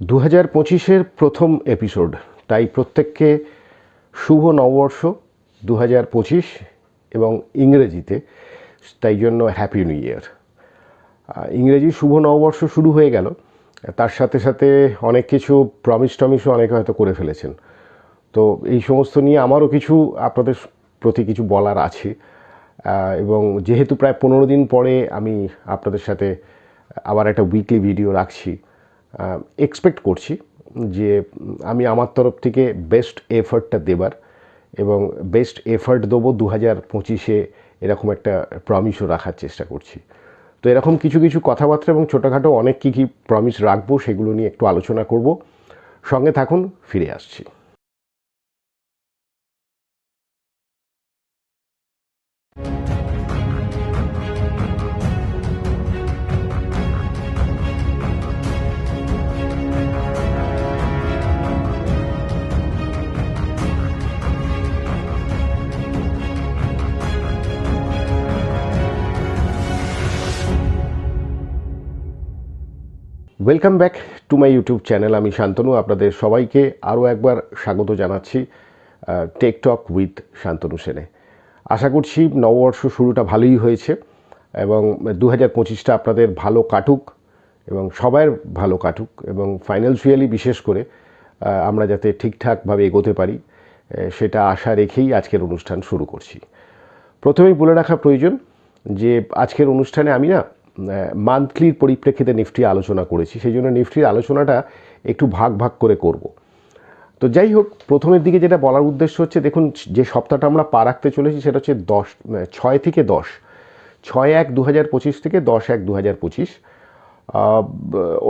2025-এর প্রথম এপিসোড, তাই প্রত্যেককে শুভ নববর্ষ 2025 এবং ইংরেজিতে তাই জন্য হ্যাপি নিউ ইয়ার। ইংরেজি শুভ নববর্ষ শুরু হয়ে গেল, তার সাথে সাথে অনেক কিছু টমিসও অনেকে হয়তো করে ফেলেছেন। তো এই সমস্ত নিয়ে আমারও কিছু আপনাদের প্রতি কিছু বলার আছে, এবং যেহেতু প্রায় 15 দিন পরে আমি আপনাদের সাথে আবার একটা উইকলি ভিডিও রাখছি, এক্সপেক্ট করছি যে আমি আমার তরফ থেকে বেস্ট এফার্টটা দেবার এবং বেস্ট এফার্ট দেবো 2025-এ, এরকম একটা প্রমিসও রাখার চেষ্টা করছি। তো এরকম কিছু কিছু কথাবার্তা এবং ছোটোখাটো অনেক কী প্রমিস রাখবো সেগুলো নিয়ে একটু আলোচনা করব। সঙ্গে থাকুন, ফিরে আসছি। Welcome back to my YouTube channel. আমি শান্তনু, আপনাদের সবাইকে আরও একবার স্বাগত জানাচ্ছি টেক টক উইথ শান্তনু সেনে। আশা করছি নববর্ষ শুরুটা ভালোই হয়েছে এবং 2025টা আপনাদের ভালো কাটুক এবং সবার ভালো কাটুক, এবং ফাইন্যান্সিয়ালি বিশেষ করে আমরা যাতে ঠিকঠাকভাবে এগোতে পারি সেটা আশা রেখেই আজকের অনুষ্ঠান শুরু করছি। প্রথমেই বলে রাখা প্রয়োজন যে আজকের অনুষ্ঠানে আমি মান্থলির পরিপ্রেক্ষিতে নিফটি আলোচনা করেছি, সেই জন্য নিফটির আলোচনাটা একটু ভাগ ভাগ করে করব। তো যাই হোক, প্রথমের দিকে যেটা বলার উদ্দেশ্য হচ্ছে, দেখুন যে সপ্তাহটা আমরা পা রাখতে চলেছি সেটা হচ্ছে 6 থেকে 10, 6/1/2025 থেকে 10/1/2025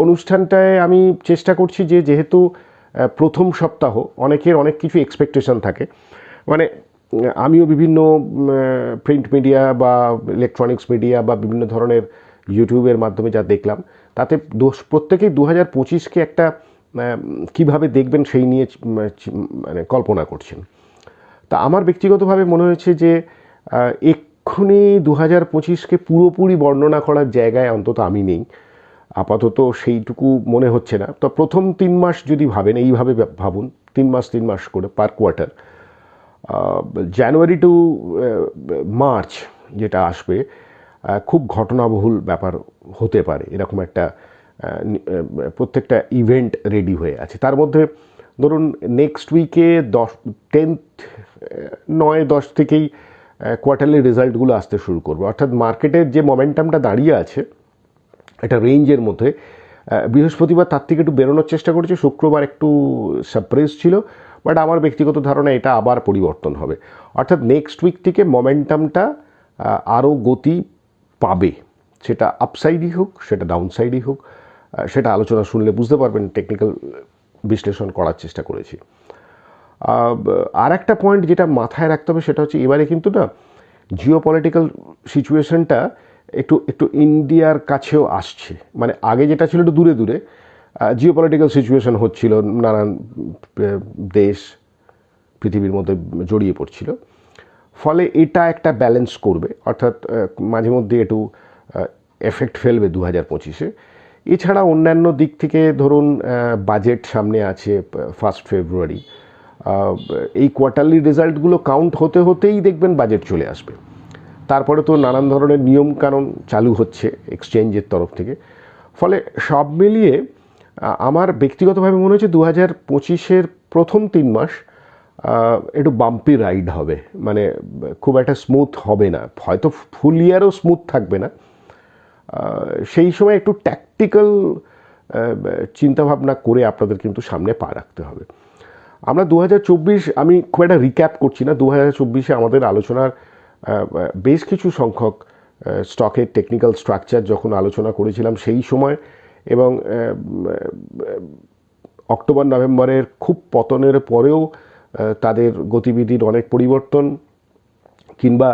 অনুষ্ঠানটায় আমি চেষ্টা করছি যে যেহেতু প্রথম সপ্তাহ অনেকের অনেক কিছু এক্সপেকটেশন থাকে, মানে আমিও বিভিন্ন প্রিন্ট মিডিয়া বা ইলেকট্রনিক্স মিডিয়া বা বিভিন্ন ধরনের ইউটিউবের মাধ্যমে যা দেখলাম, তাতে প্রত্যেকেই 2025কে একটা কিভাবে দেখবেন সেই নিয়ে মানে কল্পনা করছেন। তা আমার ব্যক্তিগতভাবে মনে হয়েছে যে এক্ষুনি 2025কে পুরোপুরি বর্ণনা করার জায়গায় অন্তত আমি নেই, আপাতত সেইটুকু মনে হচ্ছে না। তো প্রথম 3 মাস যদি ভাবেন, এইভাবে ভাবুন, 3 মাস করে পার কোয়ার্টার, জানুয়ারি টু মার্চ যেটা আসবে খুব ঘটনাবহুল ব্যাপার হতে পারে, এরকম একটা প্রত্যেকটা ইভেন্ট রেডি হয়ে আছে। তার মধ্যে ধরুন নেক্সট উইকে 9-10 থেকেই কোয়ার্টারলি রেজাল্টগুলো আসতে শুরু করবে, অর্থাৎ মার্কেটের যে মোমেন্টামটা দাঁড়িয়ে আছে একটা রেঞ্জের মধ্যে, বৃহস্পতিবার তার থেকে একটু বেরোনোর চেষ্টা করেছে, শুক্রবার একটু সারপ্রাইজ ছিল, বাট আমার ব্যক্তিগত ধারণা এটা আবার পরিবর্তন হবে। অর্থাৎ নেক্সট উইক থেকে মোমেন্টামটা আরও গতি পাবে, সেটা আপসাইডই হোক সেটা ডাউনসাইডই হোক, সেটা আলোচনা শুনলে বুঝতে পারবেন, টেকনিক্যাল বিশ্লেষণ করার চেষ্টা করেছি। আর একটা পয়েন্ট যেটা মাথায় রাখতে হবে সেটা হচ্ছে, এবারে কিন্তু জিওপলিটিক্যাল সিচুয়েশনটা একটু ইন্ডিয়ার কাছেও আসছে। মানে আগে যেটা ছিল একটু দূরে দূরে জিওপলিটিক্যাল সিচুয়েশন হচ্ছিল, নানান দেশ পৃথিবীর মধ্যে জড়িয়ে পড়ছিল, ফলে এটা একটা ব্যালেন্স করবে, অর্থাৎ মাঝে মধ্যে একটু এফেক্ট ফেলবে 2025-এ। এছাড়া অন্যান্য দিক থেকে ধরুন বাজেট সামনে আছে 1 ফেব্রুয়ারি, এই কোয়ার্টারলি রেজাল্টগুলো কাউন্ট হতে হতেই দেখবেন বাজেট চলে আসবে। তারপরে তো নানান ধরনের নিয়মকানুন চালু হচ্ছে এক্সচেঞ্জের তরফ থেকে, ফলে সব মিলিয়ে আমার ব্যক্তিগতভাবে মনে হচ্ছে 2025-এর প্রথম 3 মাস একটু বাম্পি রাইড হবে, মানে খুব একটা স্মুথ হবে না, হয়তো ফুল ইয়ারও স্মুথ থাকবে না। সেই সময় একটু ট্যাকটিক্যাল চিন্তাভাবনা করে আপনাদের কিন্তু সামনে পা রাখতে হবে। আমরা 2024, আমি খুব একটা রিক্যাপ করছি না, 2024-এ আমাদের আলোচনার বেশ কিছু সংখ্যক স্টকের টেকনিক্যাল স্ট্রাকচার যখন আলোচনা করেছিলাম সেই সময়, এবং অক্টোবর নভেম্বরের খুব পতনের পরেও তাদের গতিবিধির অনেক পরিবর্তন, কিংবা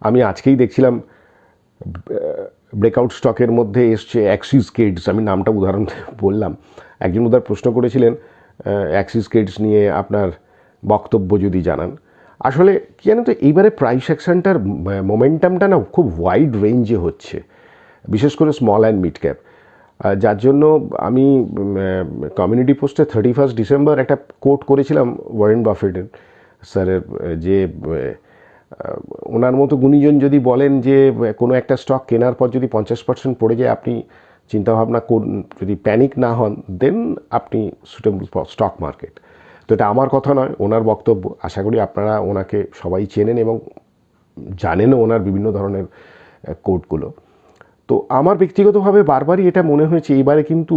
আমি আজকেই দেখছিলাম ব্রেকআউট স্টকের মধ্যে এসছে অ্যাক্সিস কিডস, আমি নামটা উদাহরণ বললাম, একজন উদাহরণ প্রশ্ন করেছিলেন অ্যাক্সিস কিডস নিয়ে আপনার বক্তব্য যদি জানান। আসলে কী জানেন তো, এইবারে প্রাইস অ্যাকশনটার মোমেন্টামটা খুব ওয়াইড রেঞ্জে হচ্ছে, বিশেষ করে স্মল অ্যান্ড মিড ক্যাপ। যার জন্য আমি কমিউনিটি পোস্টে 31 ডিসেম্বর একটা কোট করেছিলাম ওয়ারেন বাফেটের স্যারের, যে ওনার মতো গুণীজন যদি বলেন যে কোনো একটা স্টক কেনার পর যদি 50% পড়ে যায়, আপনি চিন্তাভাবনা করুন, যদি প্যানিক না হন দেন আপনি সুটেবল স্টক মার্কেট। তো এটা আমার কথা নয়, ওনার বক্তব্য। আশা করি আপনারা ওনাকে সবাই চেনেন এবং জানেনও ওনার বিভিন্ন ধরনের কোটগুলো। তো আমার ব্যক্তিগতভাবে বারবারই এটা মনে হয়েছে এবারে কিন্তু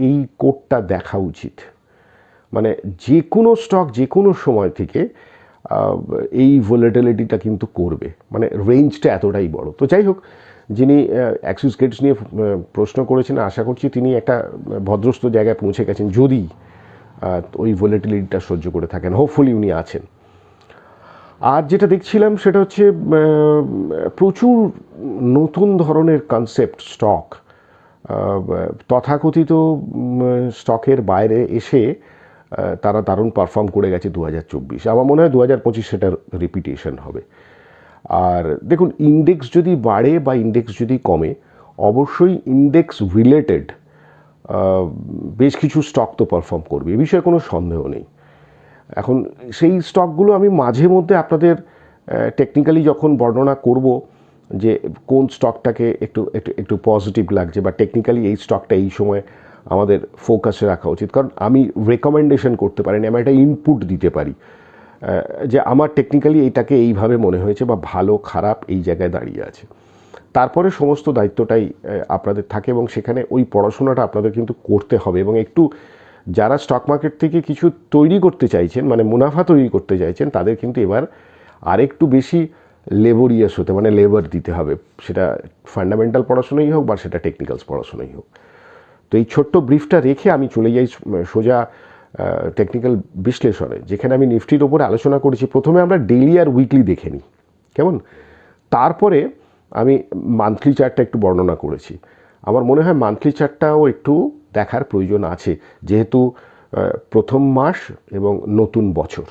এই কোটটা দেখা উচিত। মানে যে কোনো স্টক যে কোনো সময় থেকে এই ভোলেটিলিটিটা কিন্তু করবে, মানে রেঞ্জটা এতটাই বড়। তো যাই হোক, যিনি অ্যাক্সিস গেটস নিয়ে প্রশ্ন করেছেন, আশা করছি তিনি একটা ভদ্রস্থ জায়গায় পৌঁছে গেছেন, যদি ওই ভোলেটিলিটিটা সহ্য করে থাকেন। হোপফুলি উনি আছেন। আর যেটা দেখছিলাম সেটা হচ্ছে প্রচুর নতুন ধরনের কনসেপ্ট স্টক তথাকথিত স্টকের বাইরে এসে তারা দারুণ পারফর্ম করে গেছে 2024। আমার মনে হয় 2025 সেটার রিপিটেশন হবে। আর দেখুন, ইন্ডেক্স যদি বাড়ে বা ইন্ডেক্স যদি কমে, অবশ্যই ইন্ডেক্স রিলেটেড বেশ কিছু স্টক তো পারফর্ম করবে, এ বিষয়ে কোনো সন্দেহ নেই। এখন সেই স্টকগুলো আমি মাঝে মধ্যে আপনাদের টেকনিক্যালি যখন বর্ণনা করব যে কোন স্টকটাকে একটু একটু একটু পজিটিভ লাগছে বা টেকনিক্যালি এই স্টকটা এই সময় আমাদের ফোকাসে রাখা উচিত, কারণ আমি রেকমেন্ডেশন করতে পারি না, আমি একটা ইনপুট দিতে পারি যে আমার টেকনিক্যালি এইটাকে এইভাবে মনে হয়েছে বা ভালো খারাপ এই জায়গায় দাঁড়িয়ে আছে। তারপরে সমস্ত দায়িত্বটাই আপনাদের থাকে এবং সেখানে ওই পড়াশোনাটা আপনাদের কিন্তু করতে হবে। এবং একটু যারা স্টক মার্কেট থেকে কিছু তৈরি করতে চাইছেন, মানে মুনাফা তৈরি করতে চাইছেন, তাদের কিন্তু এবার আরেকটু বেশি লেবরিয়াস হতে, মানে লেবার দিতে হবে, সেটা ফান্ডামেন্টাল পড়াশোনাই হোক বা সেটা টেকনিক্যালস পড়াশোনাই হোক। তো এই ছোট্ট ব্রিফটা রেখে আমি চলে যাই সোজা টেকনিক্যাল বিশ্লেষণে, যেখানে আমি নিফটির ওপরে আলোচনা করেছি। প্রথমে আমরা ডেইলি আর উইকলি দেখে নিই কেমন, তারপরে আমি মান্থলি চার্টটা একটু বর্ণনা করেছি। আমার মনে হয় মান্থলি চার্টটাও একটু দেখার প্রয়োজন আছে, যেহেতু প্রথম মাস এবং নতুন বছর,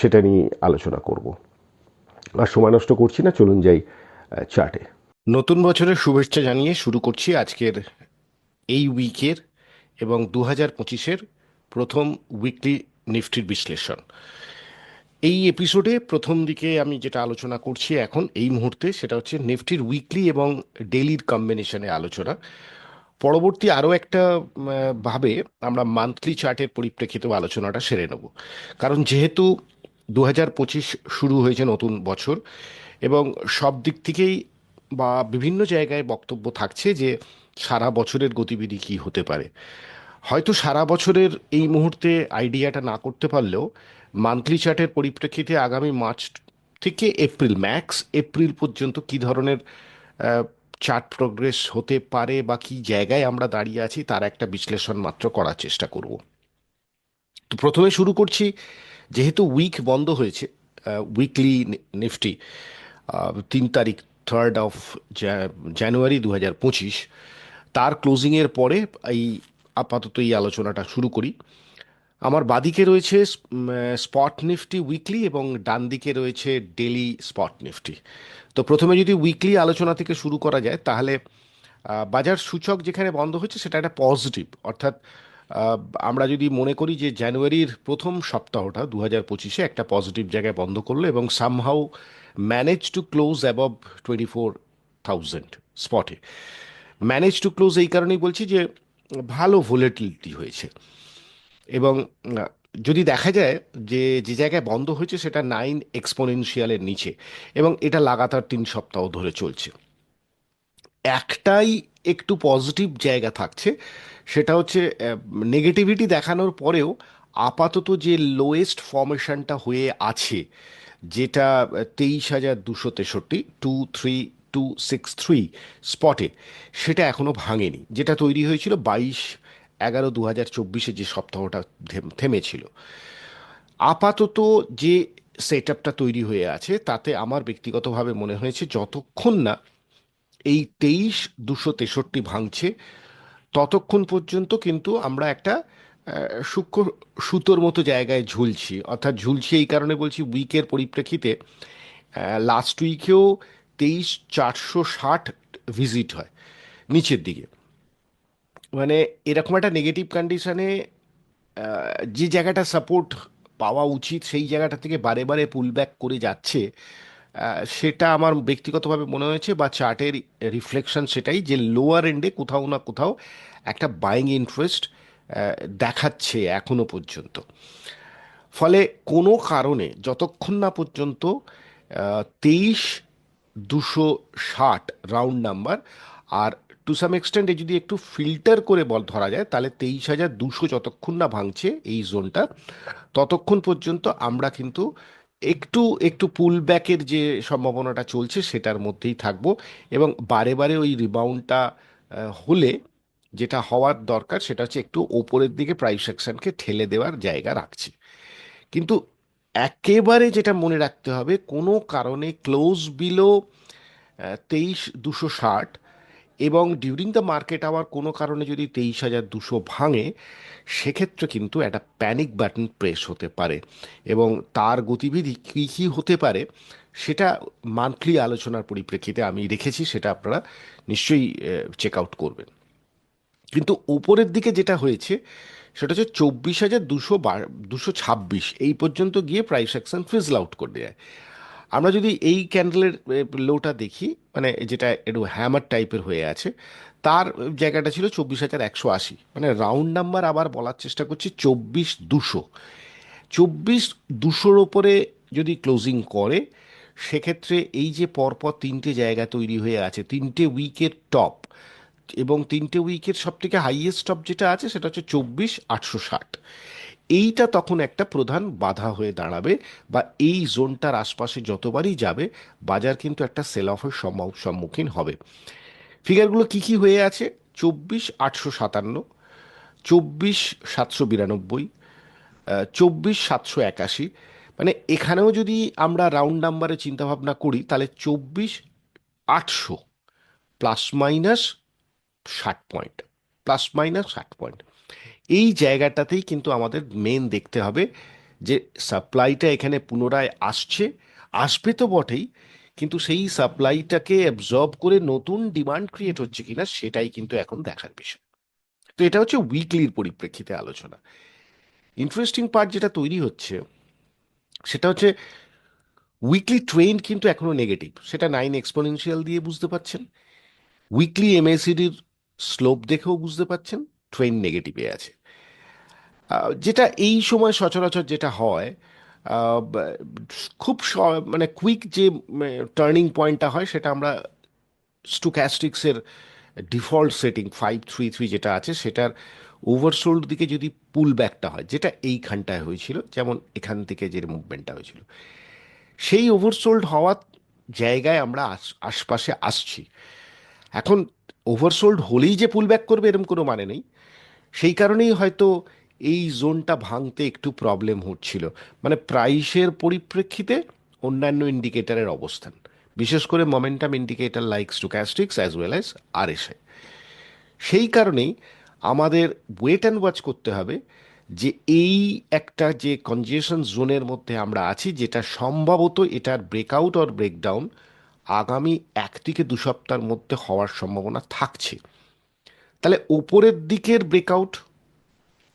সেটা নিয়ে আলোচনা করব। আর সময় নষ্ট করছি না, চলুন যাই চার্টে। নতুন বছরের শুভেচ্ছা জানিয়ে শুরু করছি আজকের এই উইকের এবং 2025-এর প্রথম উইকলি নিফটির বিশ্লেষণ। এই এপিসোডে প্রথম দিকে আমি যেটা আলোচনা করছি এখন এই মুহূর্তে, সেটা হচ্ছে নিফটির উইকলি এবং ডেইলির কম্বিনেশনে আলোচনা। পরবর্তী আরও একটা ভাবে আমরা মান্থলি চার্টের পরিপ্রেক্ষিতেও আলোচনাটা সেরে নেব, কারণ যেহেতু 2025 শুরু হয়েছে নতুন বছর, এবং সব দিক থেকেই বা বিভিন্ন জায়গায় বক্তব্য থাকছে যে সারা বছরের গতিবিধি কী হতে পারে। হয়তো সারা বছরের এই মুহূর্তে আইডিয়াটা না করতে পারলেও মান্থলি চার্টের পরিপ্রেক্ষিতে আগামী মার্চ থেকে এপ্রিল, ম্যাক্স এপ্রিল পর্যন্ত কী ধরনের চার্ট প্রোগ্রেস হতে পারে বা কী জায়গায় আমরা দাঁড়িয়ে আছি তার একটা বিশ্লেষণ মাত্র করার চেষ্টা করব। তো প্রথমে শুরু করছি, যেহেতু উইক বন্ধ হয়েছে, উইকলি নিফটি 3 তারিখ, 3rd জানুয়ারি 2025, তার ক্লোজিংয়ের পরে এই আপাতত এই আলোচনাটা শুরু করি। আমার বাদিকে রয়েছে স্পট নিফটি উইকলি এবং ডান দিকে রয়েছে ডেলি স্পট নিফটি। তো প্রথমে যদি উইকলি আলোচনা থেকে শুরু করা যায়, তাহলে বাজার সূচক যেখানে বন্ধ হচ্ছে সেটা একটা পজিটিভ, অর্থাৎ আহ, আমরা যদি মনে করি যে জানুয়ারির প্রথম সপ্তাহটা 2025-এ একটা পজিটিভ জায়গায় বন্ধ করলো এবং somehow manage to close above 24,000 স্পটে। ম্যানেজ টু ক্লোজ এই কারণেই বলছি যে ভালো ভোলেটিলিটি হয়েছে। এবং যদি দেখা যায় যে যে জায়গায় বন্ধ হয়েছে সেটা 9 এক্সপোনেনশিয়ালের নিচে, এবং এটা লাগাতার 3 সপ্তাহ ধরে চলছে। একটাই একটু পজিটিভ জায়গা থাকছে, সেটা হচ্ছে নেগেটিভিটি দেখানোর পরেও আপাতত যে লোয়েস্ট ফর্মেশনটা হয়ে আছে, যেটা 23,263, 23263 স্পটে, সেটা এখনো ভাঙেনি, যেটা তৈরি হয়েছিল 22/11/2024 যে সপ্তাহটা থেমেছিল। আপাতত যে সেট আপটা তৈরি হয়ে আছে তাতে আমার ব্যক্তিগতভাবে মনে হয়েছে যতক্ষণ না এই 23,263 ভাঙছে, ততক্ষণ পর্যন্ত কিন্তু আমরা একটা সূক্ষ্ম সুতোর মতো জায়গায় ঝুলছি। অর্থাৎ ঝুলছি এই কারণে বলছি, উইকের পরিপ্রেক্ষিতে লাস্ট উইকেও 23,460 ভিজিট হয় নিচের দিকে, মানে এরকম একটা নেগেটিভ কন্ডিশনে যে জায়গাটা সাপোর্ট পাওয়া উচিত সেই জায়গাটা থেকে বারে বারে পুল ব্যাক করে যাচ্ছে, সেটা আমার ব্যক্তিগতভাবে মনে হয়েছে, বা চার্টের রিফ্লেকশন সেটাই, যে লোয়ার এন্ডে কোথাও না কোথাও একটা বাইং ইন্টারেস্ট দেখাচ্ছে এখনো পর্যন্ত। ফলে কোনো কারণে যতক্ষণ না পর্যন্ত 23,260 round number, R to some এক্সটেন্টে যদি একটু ফিল্টার করে ধরা যায়, তাহলে 23,200 যতক্ষণ না ভাঙছে এই জোনটা, ততক্ষণ পর্যন্ত আমরা কিন্তু একটু একটু পুল ব্যাকের যে সম্ভাবনাটা চলছে সেটার মধ্যেই থাকবো। এবং বারে বারে ওই রিবাউন্ডটা হলে যেটা হওয়ার দরকার সেটা হচ্ছে একটু ওপরের দিকে প্রাইস অ্যাকশনকে ঠেলে দেওয়ার জায়গা রাখছে। কিন্তু একেবারে যেটা মনে রাখতে হবে, কোনো কারণে ক্লোজ বিলো 23,260 এবং ডিউরিং দ্য মার্কেট আওয়ার কোনো কারণে যদি 23,200 ভাঙে, সেক্ষেত্রে কিন্তু একটা প্যানিক বাটন প্রেস হতে পারে। এবং তার গতিবিধি কী কী হতে পারে সেটা মান্থলি আলোচনার পরিপ্রেক্ষিতে আমি রেখেছি, সেটা আপনারা নিশ্চয়ই চেক আউট করবেন। কিন্তু উপরের দিকে যেটা হয়েছে সেটা হচ্ছে 24,226 এই পর্যন্ত গিয়ে প্রাইস অ্যাকশন ফিজল আউট করে দেয়। আমরা যদি এই ক্যান্ডেলের লোটা দেখি, মানে যেটা একটু হ্যামার টাইপের হয়ে আছে, তার জায়গাটা ছিল 24,180, মানে রাউন্ড নাম্বার আবার বলার চেষ্টা করছি 24,200। 24,200-র ওপরে যদি ক্লোজিং করে, সেক্ষেত্রে এই যে পরপর তিনটে জায়গা তৈরি হয়ে আছে, তিনটে উইকের টপ, এবং তিনটে উইকের সব থেকে হাইয়েস্ট টপ যেটা আছে সেটা হচ্ছে 24,860, এইটা তখন একটা প্রধান বাধা হয়ে দাঁড়াবে। বা এই জোনটার আশপাশে যতবারই যাবে, বাজার কিন্তু একটা সেল অফের সম্মুখীন হবে। ফিগারগুলো কি কি হয়ে আছে: 24,857, 24,792, 24,781। মানে এখানেও যদি আমরা রাউন্ড নাম্বারে চিন্তা ভাবনা করি, তাহলে 24,800 plus minus 60 point, plus minus 60 point. এই জায়গাটাতেই কিন্তু আমাদের মেন দেখতে হবে যে সাপ্লাইটা এখানে পুনরায় আসছে, আসবে তো বটেই, কিন্তু সেই সাপ্লাইটাকে অ্যাবজর্ব করে নতুন ডিমান্ড ক্রিয়েট হচ্ছে কিনা সেটাই কিন্তু এখন দেখার বিষয়। তো এটা হচ্ছে উইকলির পরিপ্রেক্ষিতে আলোচনা। ইন্টারেস্টিং পার্ট যেটা তৈরি হচ্ছে সেটা হচ্ছে উইকলি ট্রেন্ড কিন্তু এখনো নেগেটিভ, সেটা 9 এক্সপোনেনশিয়াল দিয়ে বুঝতে পাচ্ছেন। উইকলি এমএসিডির স্লোপ দেখেও বুঝতে পাচ্ছেন ট্রেন্ড নেগেটিভে আছে। যেটা এই সময় সচরাচর যেটা হয়, খুব মানে কুইক যে টার্নিং পয়েন্টটা হয় সেটা আমরা স্টোক্যাস্টিক্সের ডিফল্ট সেটিং 533 যেটা আছে সেটার ওভারসোল্ড দিকে যদি পুল ব্যাকটা হয়, যেটা এইখানটায় হয়েছিল, যেমন এখান থেকে যে মুভমেন্টটা হয়েছিল, সেই ওভারসোল্ড হওয়ার জায়গায় আমরা আশপাশে আসছি। এখন ওভারসোল্ড হলেই যে পুল ব্যাক করবে এরকম কোনো মানে নেই। সেই কারণেই হয়তো এই জোনটা ভাঙতে একটু প্রবলেম হচ্ছিল, মানে প্রাইসের পরিপ্রেক্ষিতে অন্যান্য ইন্ডিকেটরের অবস্থান, বিশেষ করে momentum indicator like stochastics as well as RSI. সেই কারণেই আমাদের ওয়েট অ্যান্ড ওয়াচ করতে হবে যে এই একটা যে কনজেশন জোনের মধ্যে আমরা আছি, যেটা সম্ভবত এটার ব্রেকআউট অর ব্রেকডাউন আগামী 1 থেকে 2 সপ্তাহের মধ্যে হওয়ার সম্ভাবনা থাকছে। তাহলে ওপরের দিকের ব্রেকআউট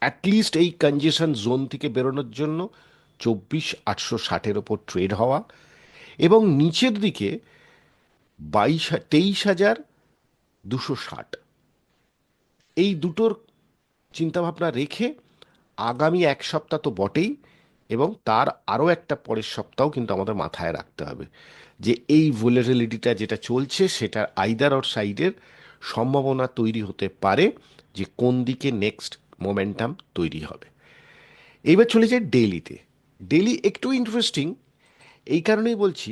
অ্যাটলিস্ট এই কনজেশন জোন থেকে বেরোনোর জন্য 24,860-এর ওপর ট্রেড হওয়া, এবং নিচের দিকে 23,260, এই দুটোর চিন্তাভাবনা রেখে আগামী 1 সপ্তাহ তো বটেই, এবং তার আরও একটা পরের সপ্তাহ কিন্তু আমাদের মাথায় রাখতে হবে যে এই ভোলাটিলিটিটা যেটা চলছে সেটার আইদার অর সাইডের সম্ভাবনা তৈরি হতে পারে, যে কোন দিকে নেক্সট মোমেন্টাম তৈরি হবে। এইবার চলে যায় ডেইলিতে। ডেইলি একটু ইন্টারেস্টিং এই কারণেই বলছি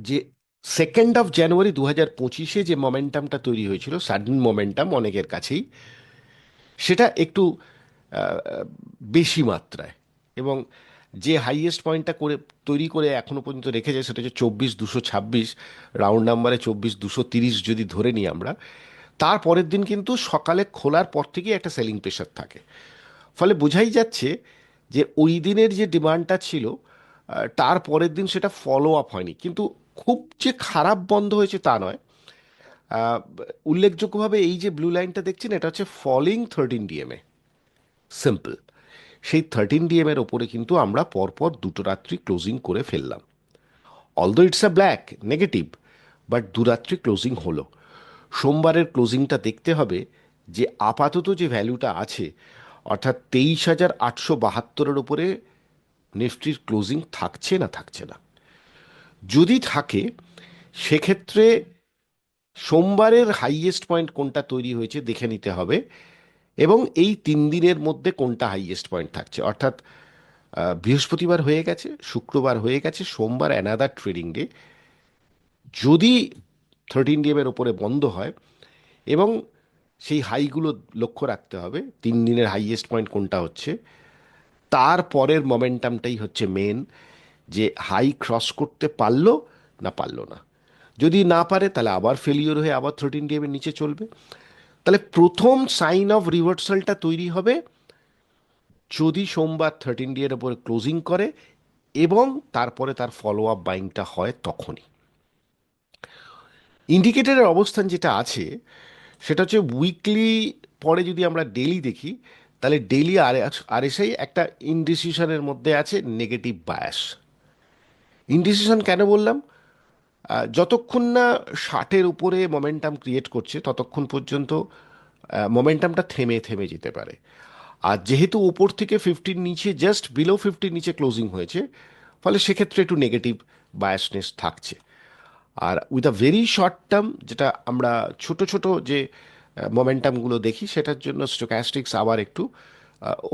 যে 2 জানুয়ারি 2025 যে মোমেন্টামটা তৈরি হয়েছিল, সাডেন মোমেন্টাম অনেকের কাছেই, সেটা একটু বেশি মাত্রায়, এবং যে হাইয়েস্ট পয়েন্টটা করে তৈরি করে এখনো পর্যন্ত রেখেছে সেটা হচ্ছে 24,226, রাউন্ড নাম্বারে 24,230 যদি ধরে নিই আমরা, তার পরের দিন কিন্তু সকালে খোলার পর থেকেই একটা সেলিং প্রেশার থাকে। ফলে বোঝাই যাচ্ছে যে ওই দিনের যে ডিমান্ডটা ছিল, তার পরের দিন সেটা ফলো আপ হয়নি, কিন্তু খুব যে খারাপ বন্ধ হয়েছে তা নয়। আহ, উল্লেখযোগ্যভাবে এই যে ব্লু লাইনটা দেখছেন, এটা হচ্ছে ফলিং 13 ডিএমএ। সিম্পল। সেই 13 ডিএম এর ওপরে কিন্তু আমরা পরপর দুটো রাত্রি ক্লোজিং করে ফেললাম। Although it's a black negative, but দু রাত্রি ক্লোজিং হলো। সোমবারের ক্লোজিংটা দেখতে হবে যে আপাতত যে ভ্যালুটা আছে, অর্থাৎ 23,872-এর উপরে নিফটির ক্লোজিং থাকছে না থাকছে না। যদি থাকে, সেক্ষেত্রে সোমবারের হাইয়েস্ট পয়েন্ট কোনটা তৈরি হয়েছে দেখে নিতে হবে, এবং এই 3 দিনের মধ্যে কোনটা হাইয়েস্ট পয়েন্ট থাকছে। অর্থাৎ বৃহস্পতিবার হয়ে গেছে, শুক্রবার হয়ে গেছে, সোমবার অ্যানাদার ট্রেডিং ডে। যদি 13 ডিএম এর ওপরে বন্ধ হয়, এবং সেই হাইগুলো লক্ষ্য রাখতে হবে, 3 দিনের হাইয়েস্ট পয়েন্ট কোনটা হচ্ছে, তার পরের মোমেন্টামটাই হচ্ছে মেন, যে হাই ক্রস করতে পারলো না পারলো না। যদি না পারে, তাহলে আবার ফেলিওর হয়ে আবার 13 ডিএম এর নিচে চলবে। তাহলে প্রথম সাইন অফ রিভার্সালটা তৈরি হবে যদি সোমবার 13 ডি এর উপরে ক্লোজিং করে, এবং তারপরে তার ফলো আপ বাইংটা হয় তখনই। ইন্ডিকেটরের অবস্থান যেটা আছে, সেটা হচ্ছে উইকলি পরে যদি আমরা ডেলি দেখি, তাহলে ডেলি আরএসআই একটা ইনডিসিশনের মধ্যে আছে, নেগেটিভ বায়াস। ইনডিসিশন কেন বললাম? যতক্ষণ না 60-এর উপরে মোমেন্টাম ক্রিয়েট করছে, ততক্ষণ পর্যন্ত মোমেন্টামটা থেমে থেমে যেতে পারে। আর যেহেতু ওপর থেকে 50-র নিচে, জাস্ট বিলো 50-র নিচে ক্লোজিং হয়েছে, ফলে সেক্ষেত্রে একটু নেগেটিভ বায়াসনেস থাকছে। আর with a very short term, যেটা আমরা ছোট ছোট যে মোমেন্টামগুলো দেখি, সেটার জন্য স্টোক্যাস্টিক্স আবার একটু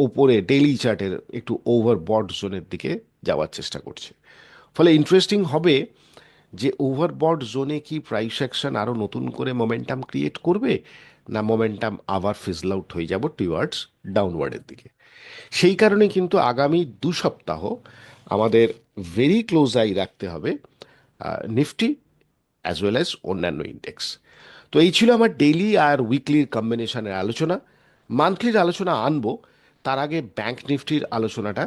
ওপরে ডেইলি চার্টের একটু ওভারবট জোনের দিকে যাওয়ার চেষ্টা করছে। ফলে ইন্টারেস্টিং হবে যে ওভারবট জোনে কি প্রাইস অ্যাকশন আরও নতুন করে মোমেন্টাম ক্রিয়েট করবে, না মোমেন্টাম আবার ফিজল আউট হয়ে যাব টুয়ার্ডস ডাউনওয়ার্ডের দিকে। সেই কারণে কিন্তু আগামী 2 সপ্তাহ আমাদের ভেরি ক্লোজ আই রাখতে হবে নিফটি অ্যাজ ওয়েল অ্যাজ অন্যান্য ইন্ডেক্স। তো এই ছিল আমার ডেইলি আর উইকলির কম্বিনেশনের আলোচনা। মান্থলির আলোচনা আনবো, তার আগে ব্যাংক নিফটির আলোচনাটা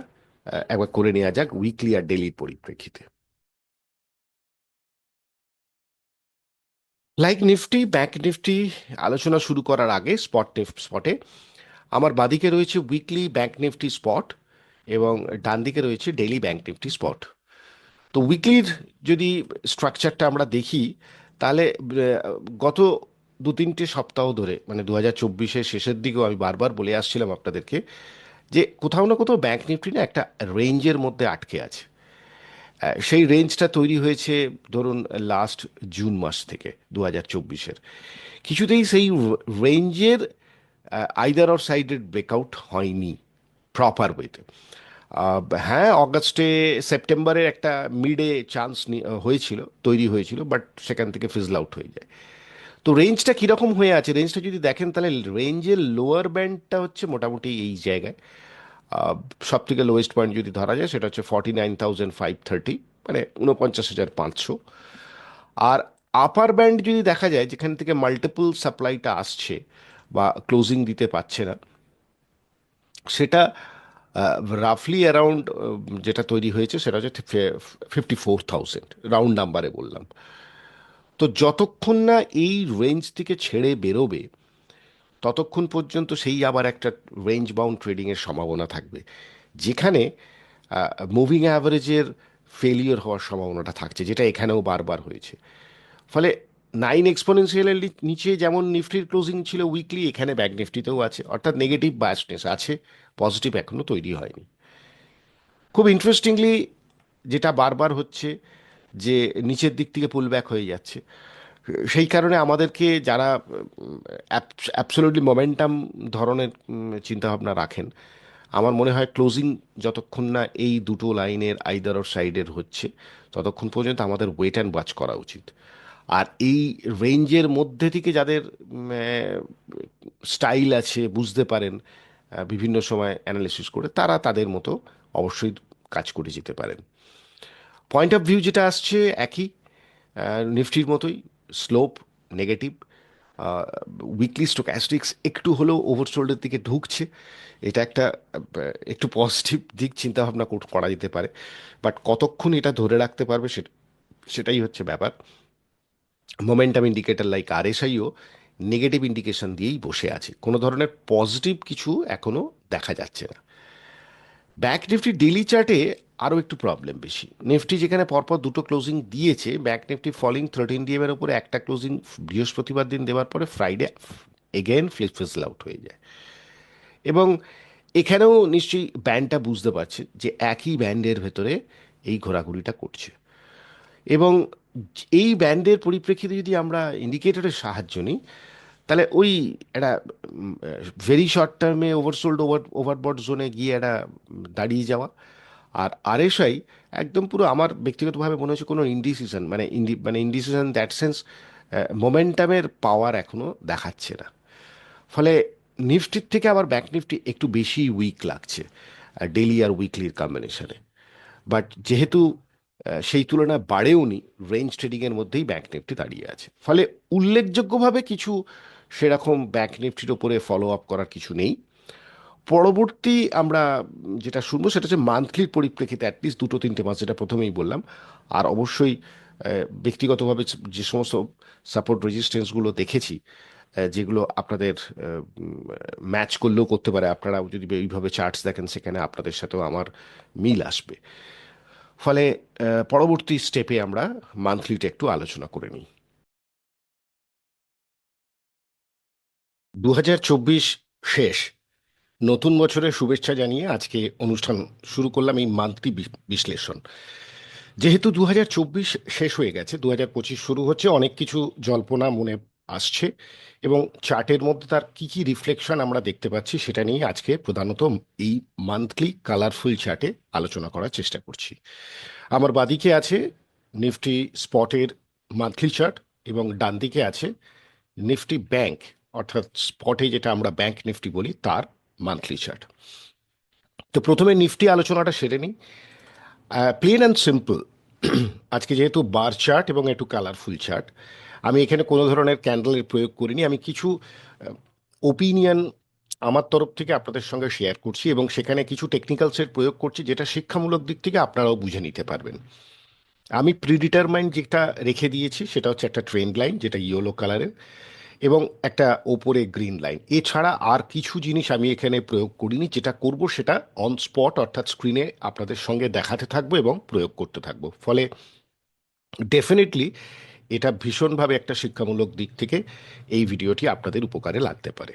একবার করে নেওয়া যাক উইকলি আর ডেইলির পরিপ্রেক্ষিতে। লাইক নিফটি, ব্যাংক নিফটি আলোচনা শুরু করার আগে স্পটে আমার বাদিকে রয়েছে উইকলি ব্যাংক নিফটি স্পট, এবং ডান দিকে রয়েছে ডেইলি ব্যাংক নিফটি স্পট। তো উইকলির যদি স্ট্রাকচারটা আমরা দেখি, তাহলে গত 2-3 সপ্তাহ ধরে, মানে 2024-এর শেষের দিকেও আমি বারবার বলে আসছিলাম আপনাদেরকে, যে কোথাও না কোথাও ব্যাংক নিফটি না একটা রেঞ্জের মধ্যে আটকে আছে। সেই রেঞ্জটা তৈরি হয়েছে ধরুন লাস্ট জুন মাস থেকে 2024-এর। কিছুতেই সেই রেঞ্জের আইদার অর সাইডের ব্রেকআউট হয়নি প্রপার ওয়েতে। হ্যাঁ, অগাস্টে সেপ্টেম্বরের একটা মিডে চান্স হয়েছিল, তৈরি হয়েছিল, বাট সেখান থেকে ফিজল আউট হয়ে যায়। তো রেঞ্জটা কীরকম হয়ে আছে, রেঞ্জটা যদি দেখেন, তাহলে রেঞ্জের লোয়ার ব্যান্ডটা হচ্ছে মোটামুটি এই জায়গায়। সব থেকে লোয়েস্ট পয়েন্ট যদি ধরা যায়, সেটা হচ্ছে 49,530, মানে 49,500। আর আপার ব্যান্ড যদি দেখা যায়, যেখান থেকে মাল্টিপল সাপ্লাইটা আসছে বা ক্লোজিং দিতে পারছে না, সেটা রাফলি অ্যারাউন্ড যেটা তৈরি হয়েছে, সেটা হচ্ছে 54,000, রাউন্ড নাম্বারে বললাম। তো যতক্ষণ না এই রেঞ্জ থেকে ছেড়ে বেরোবে, ততক্ষণ পর্যন্ত সেই আবার একটা রেঞ্জ বাউন্ড ট্রেডিংয়ের সম্ভাবনা থাকবে, যেখানে মুভিং অ্যাভারেজের ফেলিওর হওয়ার সম্ভাবনাটা থাকছে, যেটা এখানেও বারবার হয়েছে। ফলে 9 এক্সপোনেনশিয়ালের নিচে যেমন নিফটির ক্লোজিং ছিল উইকলি, এখানে ব্যাংক নিফটিতেও আছে, অর্থাৎ নেগেটিভ বায়াসনেস আছে, পজিটিভ এখনো তৈরি হয়নি। খুব ইন্টারেস্টিংলি যেটা বারবার হচ্ছে, যে নিচের দিক থেকে পুল ব্যাক হয়ে যাচ্ছে। সেই কারণে আমাদেরকে যারা অ্যাবসোলিউটলি মোমেন্টাম ধরনের চিন্তাভাবনা রাখেন, আমার মনে হয় ক্লোজিং যতক্ষণ না এই দুটো লাইনের আইদার অর সাইডের হচ্ছে, ততক্ষণ পর্যন্ত আমাদের ওয়েট অ্যান্ড ওয়াচ করা উচিত। আর এই রেঞ্জের মধ্যে থেকে যাদের স্টাইল আছে, বুঝতে পারেন বিভিন্ন সময় অ্যানালিসিস করে, তারা তাদের মতো অবশ্যই কাজ করে যেতে পারেন। পয়েন্ট অফ ভিউ যেটা আসছে একই, নিফটির মতোই স্লোপ নেগেটিভ। উইকলি স্টোক্যাস্টিক্স একটু হলেও ওভারসোল্ডের দিকে ঢুকছে, এটা একটা একটু পজিটিভ দিক চিন্তাভাবনা করা যেতে পারে। বাট কতক্ষণ এটা ধরে রাখতে পারবে, সেটাই হচ্ছে ব্যাপার। মোমেন্টাম ইন্ডিকেটর লাইক আরএসআইও নেগেটিভ ইন্ডিকেশন দিয়েই বসে আছে, কোনো ধরনের পজিটিভ কিছু এখনো দেখা যাচ্ছে না। ব্যাক নিফটি ডেলি চার্টে আরও একটু প্রবলেম বেশি। নিফটি যেখানে পরপর দুটো ক্লোজিং দিয়েছে, ব্যাক নিফটি ফলিং 13 DM এর উপরে একটা ক্লোজিং বৃহস্পতিবার দিন দেওয়ার পরে ফ্রাইডে এগেন ফ্লিপ ফিজল আউট হয়ে যায়। এবং এখানেও নিশ্চয়ই ব্যান্ডটা বুঝতে পারছে যে একই ব্যান্ডের ভেতরে এই ঘোরাঘুরিটা করছে। এবং এই ব্যান্ডের পরিপ্রেক্ষিতে যদি আমরা ইন্ডিকেটরের সাহায্য নিই, তাহলে ওই একটা ভেরি শর্ট টার্মে ওভারসোল্ড ওভারবট জোনে গিয়ে একটা দাঁড়িয়ে যাওয়া। আর আরএসআই একদম পুরো আমার ব্যক্তিগতভাবে মনে হচ্ছে কোনো ইনডিসিশন, মানে ইনডিসিশন দ্যাট সেন্স মোমেন্টামের পাওয়ার এখনো দেখাচ্ছে না। ফলে নিফটির থেকে আবার ব্যাক নিফটি একটু বেশি উইক লাগছে ডেলি আর উইকলির কম্বিনেশনে। বাট যেহেতু সেই তুলনায় বাড়েও নি, রেঞ্জ ট্রেডিংয়ের মধ্যেই ব্যাক নিফটি দাঁড়িয়ে আছে। ফলে উল্লেখযোগ্যভাবে কিছু সেরকম ব্যাক নিফটির ওপরে ফলো আপ করার কিছু নেই। পরবর্তী আমরা যেটা শুনবো সেটা হচ্ছে মান্থলির পরিপ্রেক্ষিতে অ্যাটলিস্ট 2-3 মাস, যেটা প্রথমেই বললাম। আর অবশ্যই ব্যক্তিগতভাবে যে সমস্ত সাপোর্ট রেজিস্ট্যান্সগুলো দেখেছি, যেগুলো আপনাদের ম্যাচ করলেও করতে পারে, আপনারা যদি এইভাবে চার্টস দেখেন সেখানে আপনাদের সাথেও আমার মিল আসবে। ফলে পরবর্তী স্টেপে আমরা মান্থলিটা একটু আলোচনা করে নিই। 2024 শেষ, নতুন বছরের শুভেচ্ছা জানিয়ে আজকে অনুষ্ঠান শুরু করলাম এই মান্থলি বিশ্লেষণ। যেহেতু 2024 শেষ হয়ে গেছে, 2025 শুরু হচ্ছে, অনেক কিছু জল্পনা মনে আসছে এবং চার্টের মধ্যে তার কি কি রিফ্লেকশন আমরা দেখতে পাচ্ছি সেটা নিয়ে আজকে প্রধানত এই মান্থলি কালারফুল চার্টে আলোচনা করার চেষ্টা করছি। আমার বাদিকে আছে নিফটি স্পটের মান্থলি চার্ট এবং ডান দিকে আছে নিফটি ব্যাংক, অর্থাৎ স্পটে যেটা আমরা ব্যাংক নিফটি বলি তার মান্থলি চার্ট। তো প্রথমে নিফটি আলোচনাটা সেরে নিই। প্লেন অ্যান্ড সিম্পল আজকে যেহেতু বার চার্ট এবং একটু কালারফুল চার্ট, আমি এখানে কোনো ধরনের ক্যান্ডেলের প্রয়োগ করিনি। আমি কিছু ওপিনিয়ন আমার তরফ থেকে আপনাদের সঙ্গে শেয়ার করছি এবং সেখানে কিছু টেকনিক্যালসের প্রয়োগ করছি, যেটা শিক্ষামূলক দিক থেকে আপনারাও বুঝে নিতে পারবেন। আমি প্রিডিটারমাইন্ড যেটা রেখে দিয়েছি সেটা হচ্ছে একটা ট্রেন্ড লাইন, যেটা ইয়েলো কালারের, এবং একটা ওপরে গ্রিন লাইন। এছাড়া আর কিছু জিনিস আমি এখানে প্রয়োগ করিনি। যেটা করব সেটা অন স্পট, অর্থাৎ স্ক্রিনে আপনাদের সঙ্গে দেখাতে থাকবো এবং প্রয়োগ করতে থাকবো। ফলে ডেফিনেটলি এটা ভীষণভাবে একটা শিক্ষামূলক দিক থেকে এই ভিডিওটি আপনাদের উপকারে লাগতে পারে।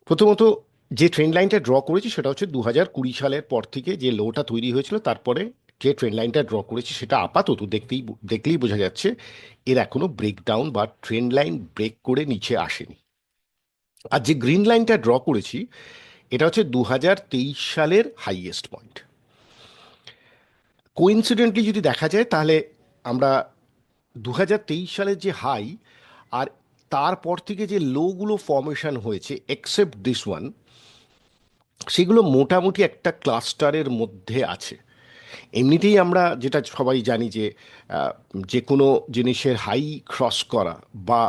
প্রথমত যে ট্রেন্ড লাইনটা ড্র করেছি সেটা হচ্ছে 2020 সালের পর থেকে যে লোটা তৈরি হয়েছিল, তারপরে যে ট্রেন্ড লাইনটা ড্র করেছি সেটা আপাতত দেখলেই বোঝা যাচ্ছে এর এখনো ব্রেকডাউন বা ট্রেন্ড লাইন ব্রেক করে নিচে আসেনি। আর যে গ্রিন লাইনটা ড্র করেছি এটা হচ্ছে 2023 সালের হাইয়েস্ট পয়েন্ট। কোইন্সিডেন্টলি যদি দেখা যায় তাহলে আমরা 2023 সালের যে হাই আর তারপর থেকে যে লোগুলো ফর্মেশন হয়েছে এক্সেপ্ট দিস ওয়ান, সেগুলো মোটামুটি একটা ক্লাস্টারের মধ্যে আছে। এমনিতেই আমরা যেটা সবাই জানি যে যে কোনো জিনিসের হাই ক্রস করা বা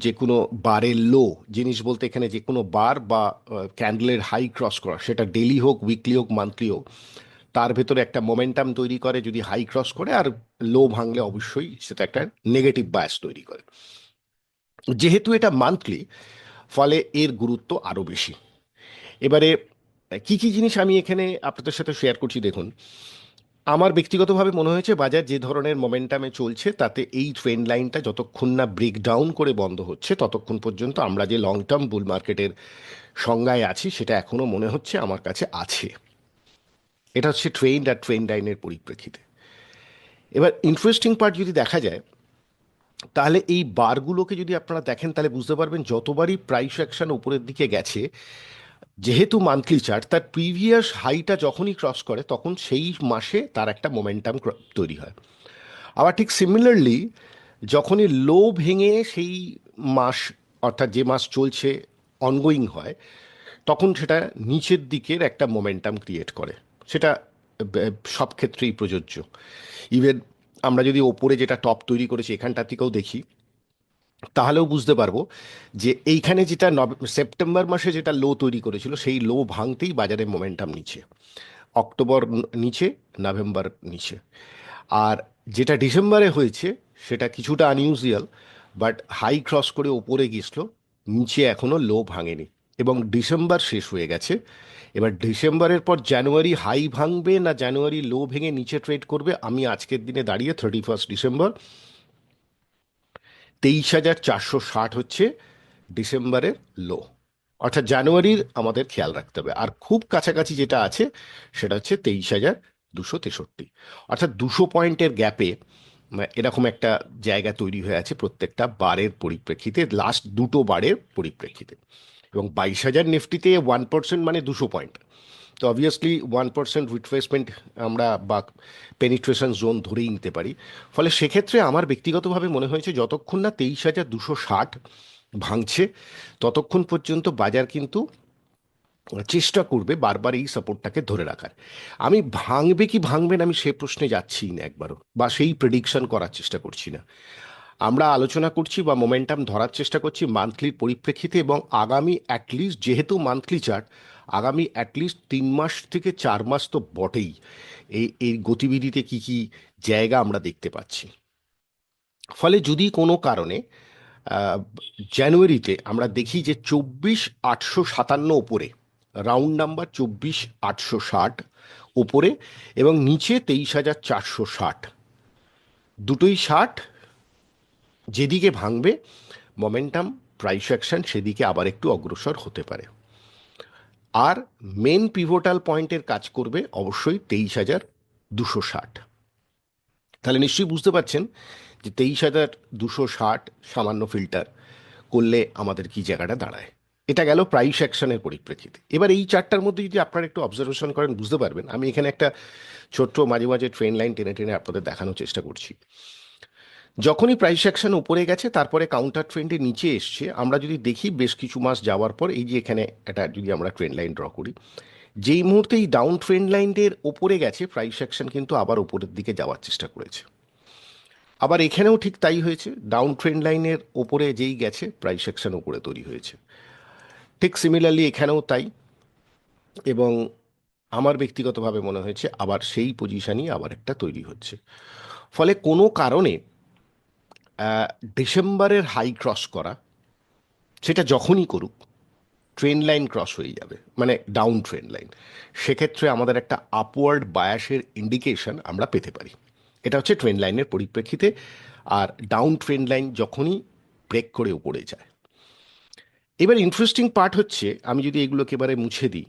যে কোনো বারের লো, জিনিস বলতে এখানে যে কোনো বার বা ক্যান্ডেলের হাই ক্রস করা, সেটা ডেলি হোক, উইকলি হোক, মান্থলি হোক, তার ভেতরে একটা মোমেন্টাম তৈরি করে যদি হাই ক্রস করে, আর লো ভাঙলে অবশ্যই সেটা একটা নেগেটিভ বায়াস তৈরি করে। যেহেতু এটা মান্থলি, ফলে এর গুরুত্ব আরও বেশি। এবারে কি কি জিনিস আমি এখানে আপনাদের সাথে শেয়ার করছি দেখুন। আমার ব্যক্তিগতভাবে মনে হয়েছে বাজার যে ধরনের মোমেন্টামে চলছে তাতে এই ট্রেন্ড লাইনটা যতক্ষণ না ব্রেকডাউন করে বন্ধ হচ্ছে ততক্ষণ পর্যন্ত আমরা যে লং টার্ম বুল মার্কেটের সংজ্ঞায় আছি সেটা এখনো মনে হচ্ছে আমার কাছে আছে। এটা হচ্ছে ট্রেন্ড আর ট্রেন্ড লাইনের পরিপ্রেক্ষিতে। এবার ইন্টারেস্টিং পার্ট যদি দেখা যায়, তাহলে এই বারগুলোকে যদি আপনারা দেখেন তাহলে বুঝতে পারবেন যতবারই প্রাইস অ্যাকশন উপরের দিকে গেছে, যেহেতু মান্থলি চার্ট, তার প্রিভিয়াস হাইটা যখনই ক্রস করে তখন সেই মাসে তার একটা মোমেন্টাম তৈরি হয়। আবার ঠিক সিমিলারলি যখনই লো ভেঙে সেই মাস, অর্থাৎ যে মাস চলছে, অনগোয়িং হয়, তখন সেটা নিচের দিকের একটা মোমেন্টাম ক্রিয়েট করে। সেটা সব ক্ষেত্রেই প্রযোজ্য। ইভেন আমরা যদি ওপরে যেটা টপ তৈরি করেছি এখানটা থেকেও দেখি, তাহলেও বুঝতে পারবো যে এইখানে যেটা সেপ্টেম্বর মাসে যেটা লো তৈরি করেছিল সেই লো ভাঙতেই বাজারে মোমেন্টাম নিচে, অক্টোবর নিচে, নভেম্বর নিচে। আর যেটা ডিসেম্বরে হয়েছে সেটা কিছুটা আনইউজুয়াল, বাট হাই ক্রস করে ওপরে গেছিল, নিচে এখনো লো ভাঙেনি এবং ডিসেম্বর শেষ হয়ে গেছে। এবার ডিসেম্বরের পর জানুয়ারি হাই ভাঙবে না জানুয়ারি লো ভেঙে নিচে ট্রেড করবে, আমি আজকের দিনে দাঁড়িয়ে 31 ডিসেম্বর 23,460 হচ্ছে ডিসেম্বরের লো, অর্থাৎ জানুয়ারির আমাদের খেয়াল রাখতে হবে। আর খুব কাছাকাছি যেটা আছে সেটা হচ্ছে 23,263, অর্থাৎ 200 পয়েন্টের গ্যাপে এরকম একটা জায়গা তৈরি হয়ে আছে প্রত্যেকটা বারের পরিপ্রেক্ষিতে, লাস্ট দুটো বারের পরিপ্রেক্ষিতে। এবং 22,000 নিফটিতে 1% মানে 200 পয়েন্ট, তো অবভিয়াসলি 1% রিট্রেসমেন্ট আমরা বা পেনিট্রেশন জোন ধরেই নিতে পারি। ফলে সেক্ষেত্রে আমার ব্যক্তিগতভাবে মনে হয়েছে যতক্ষণ না 23,260 ভাঙছে ততক্ষণ পর্যন্ত বাজার কিন্তু চেষ্টা করবে বারবার এই সাপোর্টটাকে ধরে রাখার। আমি ভাঙবে কি ভাঙবে না আমি সে প্রশ্নে যাচ্ছি না একবারও, বা সেই প্রেডিকশন করার চেষ্টা করছি না। আমরা আলোচনা করছি বা মোমেন্টাম ধরার চেষ্টা করছি মান্থলির পরিপ্রেক্ষিতে, এবং আগামী অ্যাটলিস্ট, যেহেতু মান্থলি চার্ট, আগামী অ্যাটলিস্ট 3 মাস থেকে 4 মাস তো বটেই এই এই গতিবিধিতে কি কি জায়গা আমরা দেখতে পাচ্ছি। ফলে যদি কোনো কারণে আহ, জানুয়ারিতে আমরা দেখি যে 24,857 ওপরে, রাউন্ড নাম্বার 24,860 ওপরে, এবং নিচে 23,460, দুটোই 60, যেদিকে ভাঙবে মোমেন্টাম প্রাইস অ্যাকশন সেদিকে আবার একটু অগ্রসর হতে পারে। আর মেন পিভোটাল পয়েন্টের কাজ করবে অবশ্যই 23,260। তাহলে নিশ্চয়ই বুঝতে পারছেন যে 23,260 সামান্য ফিল্টার করলে আমাদের কি জায়গাটা দাঁড়ায়। এটা গেল প্রাইস অ্যাকশনের পরিপ্রেক্ষিতে। এবার এই চারটার মধ্যে যদি আপনারা একটু অবজারভেশন করেন বুঝতে পারবেন, আমি এখানে একটা ছোট্ট মাঝে মাঝে ট্রেন লাইন টেনে টেনে আপনাদের দেখানোর চেষ্টা করছি। যখনই প্রাইস অ্যাকশন উপরে গেছে তারপরে কাউন্টার ট্রেন্ডে নিচে এসছে, আমরা যদি দেখি বেশ কিছু মাস যাওয়ার পর এই যে এখানে এটা যদি আমরা ট্রেন্ড লাইন ড্র করি, যেই মুহূর্তে এই ডাউন ট্রেন্ড লাইনের ওপরে গেছে প্রাইস অ্যাকশন কিন্তু আবার উপরের দিকে যাওয়ার চেষ্টা করেছে। আবার এখানেও ঠিক তাই হয়েছে, ডাউন ট্রেন্ড লাইনের ওপরে যেই গেছে প্রাইস অ্যাকশন উপরে তৈরি হয়েছে। ঠিক সিমিলারলি এখানেও তাই, এবং আমার ব্যক্তিগতভাবে মনে হয়েছে আবার সেই পজিশনই আবার একটা তৈরি হচ্ছে। ফলে কোনো কারণে ডিসেম্বরের হাই ক্রস করা, সেটা যখনই করুক ট্রেন লাইন ক্রস হয়ে যাবে, মানে ডাউন ট্রেন লাইন, সেক্ষেত্রে আমাদের একটা আপওয়ার্ড বায়াসের ইন্ডিকেশন আমরা পেতে পারি। এটা হচ্ছে ট্রেন লাইনের পরিপ্রেক্ষিতে। আর ডাউন ট্রেন লাইন যখনই ব্রেক করে উপরে যায়, এবার ইন্টারেস্টিং পার্ট হচ্ছে আমি যদি এগুলোকে এবারে মুছে দিই,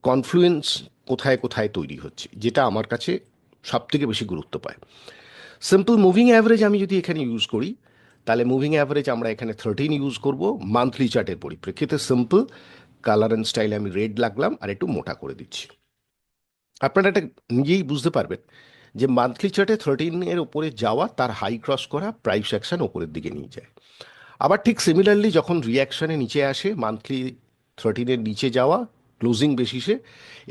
কনফ্লুয়েন্স কোথায় কোথায় তৈরি হচ্ছে যেটা আমার কাছে সব থেকে বেশি গুরুত্ব পায়। সিম্পল মুভিং অ্যাভারেজ আমি যদি এখানে ইউজ করি, তাহলে মুভিং অ্যাভারেজ আমরা এখানে 13 ইউজ করব মান্থলি চার্টের পরিপ্রেক্ষিতে। সিম্পল কালার অ্যান্ড স্টাইলে আমি রেড লাগলাম আর একটু মোটা করে দিচ্ছি। আপনারা এটা নিজেই বুঝতে পারবেন যে মান্থলি চার্টে 13 উপরে যাওয়া, তার হাই ক্রস করা, প্রাইস অ্যাকশন ওপরের দিকে নিয়ে যায়। আবার ঠিক সিমিলারলি যখন রিয়াকশনে নিচে আসে, মান্থলি 13 নিচে যাওয়া ক্লোজিং বেসিসে,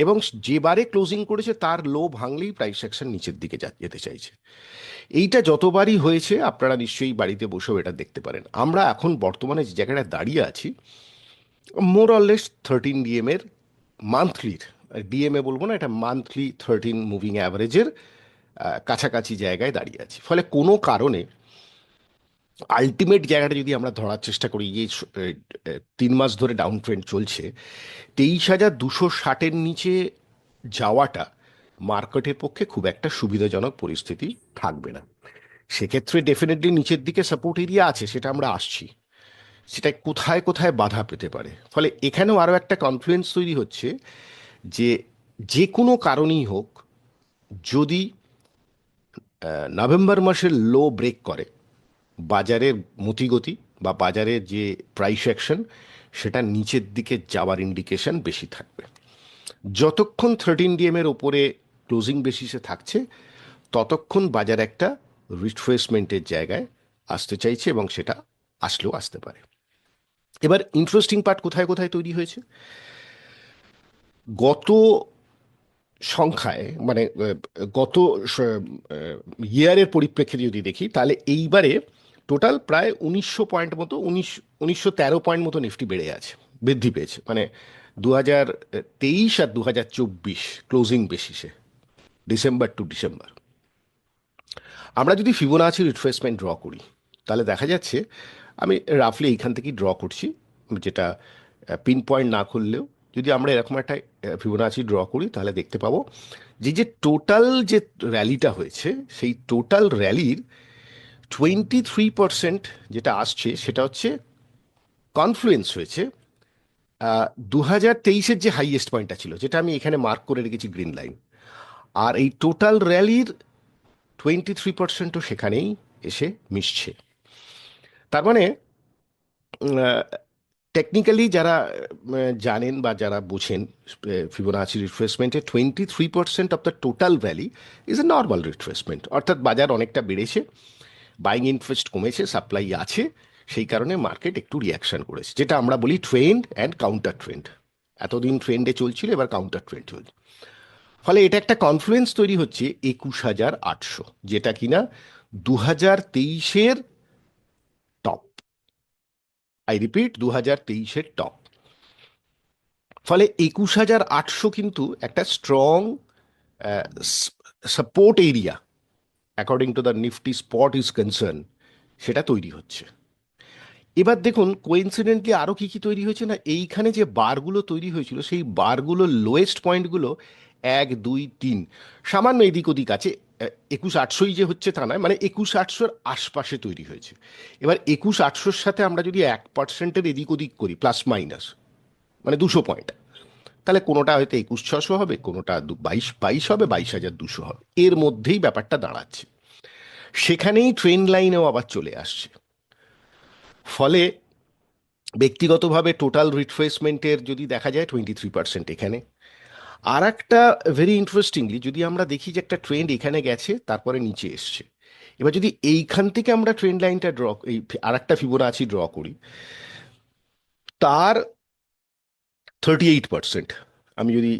এবং যে বারে ক্লোজিং করেছে তার লো ভাঙলেই প্রাইস অ্যাকশন নিচের দিকে যেতে চাইছে। এইটা যতবারই হয়েছে আপনারা নিশ্চয়ই বাড়িতে বসেও এটা দেখতে পারেন। আমরা এখন বর্তমানে যে জায়গাটায় দাঁড়িয়ে আছি, মোর অললেস 13 এর মান্থলির, ডিএমএ বলবো না, এটা মান্থলি 13 মুভিং অ্যাভারেজের কাছাকাছি জায়গায় দাঁড়িয়ে আছি। ফলে কোনো কারণে আলটিমেট জায়গাটা যদি আমরা ধরার চেষ্টা করি, যে 3 মাস ধরে ডাউন ট্রেন্ড চলছে, 23,260 নিচে যাওয়াটা মার্কেটের পক্ষে খুব একটা সুবিধাজনক পরিস্থিতি থাকবে না। সেক্ষেত্রে ডেফিনেটলি নিচের দিকে সাপোর্ট এরিয়া আছে, সেটা আমরা আসছি, সেটা কোথায় কোথায় বাধা পেতে পারে। ফলে এখানেও আরও একটা কনফ্লুয়েন্স তৈরি হচ্ছে যে যে কোনো কারণেই হোক, যদি নভেম্বর মাসের লো ব্রেক করে, বাজারের মতিগতি বা বাজারের যে প্রাইস অ্যাকশন সেটা নিচের দিকে যাওয়ার ইন্ডিকেশন বেশি থাকবে। যতক্ষণ 13 এর ওপরে ক্লোজিং বেসিসে থাকছে ততক্ষণ বাজার একটা রিট্রেসমেন্টের জায়গায় আসতে চাইছে, এবং সেটা আসলেও আসতে পারে। এবার ইন্টারেস্টিং পার্ট কোথায় কোথায় তৈরি হয়েছে, গত সংখ্যায় মানে গত ইয়ারের পরিপ্রেক্ষিতে যদি দেখি, তাহলে এইবারে টোটাল প্রায় 1900 পয়েন্ট মতো, 1913 পয়েন্ট মতো নিফটি বেড়ে আছে, বৃদ্ধি পেয়েছে, মানে 2023 আর 2024 ক্লোজিং বেসিসে, ডিসেম্বর টু ডিসেম্বর। আমরা যদি ফিবোনাচি রিট্রেসমেন্ট ড্র করি তাহলে দেখা যাচ্ছে, আমি রাফলি এইখান থেকেই ড্র করছি, যেটা পিন পয়েন্ট না করলেও যদি আমরা এরকম একটা ফিবোনাচি ড্র করি তাহলে দেখতে পাবো যে যে টোটাল যে র্যালিটা হয়েছে সেই টোটাল র্যালির 23% যেটা আসছে সেটা হচ্ছে কনফ্লুয়েন্স হয়েছে 2023-এর যে হাইয়েস্ট পয়েন্টটা ছিল, যেটা আমি এখানে মার্ক করে রেখেছি গ্রিন লাইন, আর এই টোটাল র্যালির 23%ও সেখানেই এসে মিশছে। তার মানে টেকনিক্যালি যারা জানেন বা যারা বোঝেন, ফিবোনাচি রিট্রেসমেন্টে 23% of the total valley is a normal retracement, অর্থাৎ বাজার অনেকটা বেড়েছে, বাইং ইন্টারেস্ট কমেছে, সাপ্লাই আছে, সেই কারণে মার্কেট একটু রিয়াকশন করেছে, যেটা আমরা বলি ট্রেন্ড অ্যান্ড কাউন্টার ট্রেন্ড। এতদিন ট্রেন্ডে চলছিল, এবার কাউন্টার ট্রেন্ড চলছে। ফলে এটা একটা কনফ্লুয়েন্স তৈরি হচ্ছে 21,800, যেটা কিনা 2023-এর টপ। আই রিপিট, 2023-এর টপ। ফলে 21,800 কিন্তু একটা strong support area according to the Nifty spot is concern, সেটা তৈরি হচ্ছে। এবার দেখুন কোইন্সিডেন্টলি আরও কি কি তৈরি হয়েছে না, এইখানে যে বারগুলো তৈরি হয়েছিল সেই বারগুলোর লোয়েস্ট পয়েন্টগুলো 1, 2, 3 সামান্য এদিক ওদিক আছে। 21,800 যে হচ্ছে তা নয়, মানে 21,800-র আশপাশে তৈরি হয়েছে। এবার 21,800-র সাথে আমরা যদি 1%-এর এদিক ওদিক করি প্লাস মাইনাস, মানে 200 পয়েন্ট, তাহলে কোনোটা হয়তো 21,600 হবে, কোনোটা 22 হবে, 22,200 হবে, এর মধ্যেই ব্যাপারটা দাঁড়াচ্ছে। সেখানেই ট্রেন্ড লাইনেও আবার চলে আসছে। ফলে ব্যক্তিগতভাবে টোটাল রিট্রেসমেন্টের যদি দেখা যায় 23% এখানে। আর একটা ভেরি ইন্টারেস্টিংলি যদি আমরা দেখি যে একটা ট্রেন্ড এখানে গেছে তারপরে নিচে এসছে, এবার যদি এইখান থেকে আমরা ট্রেন্ড লাইনটা ড্র, এই আর একটা ফিবোনাচি ড্র করি, তার 38%, আমি যদি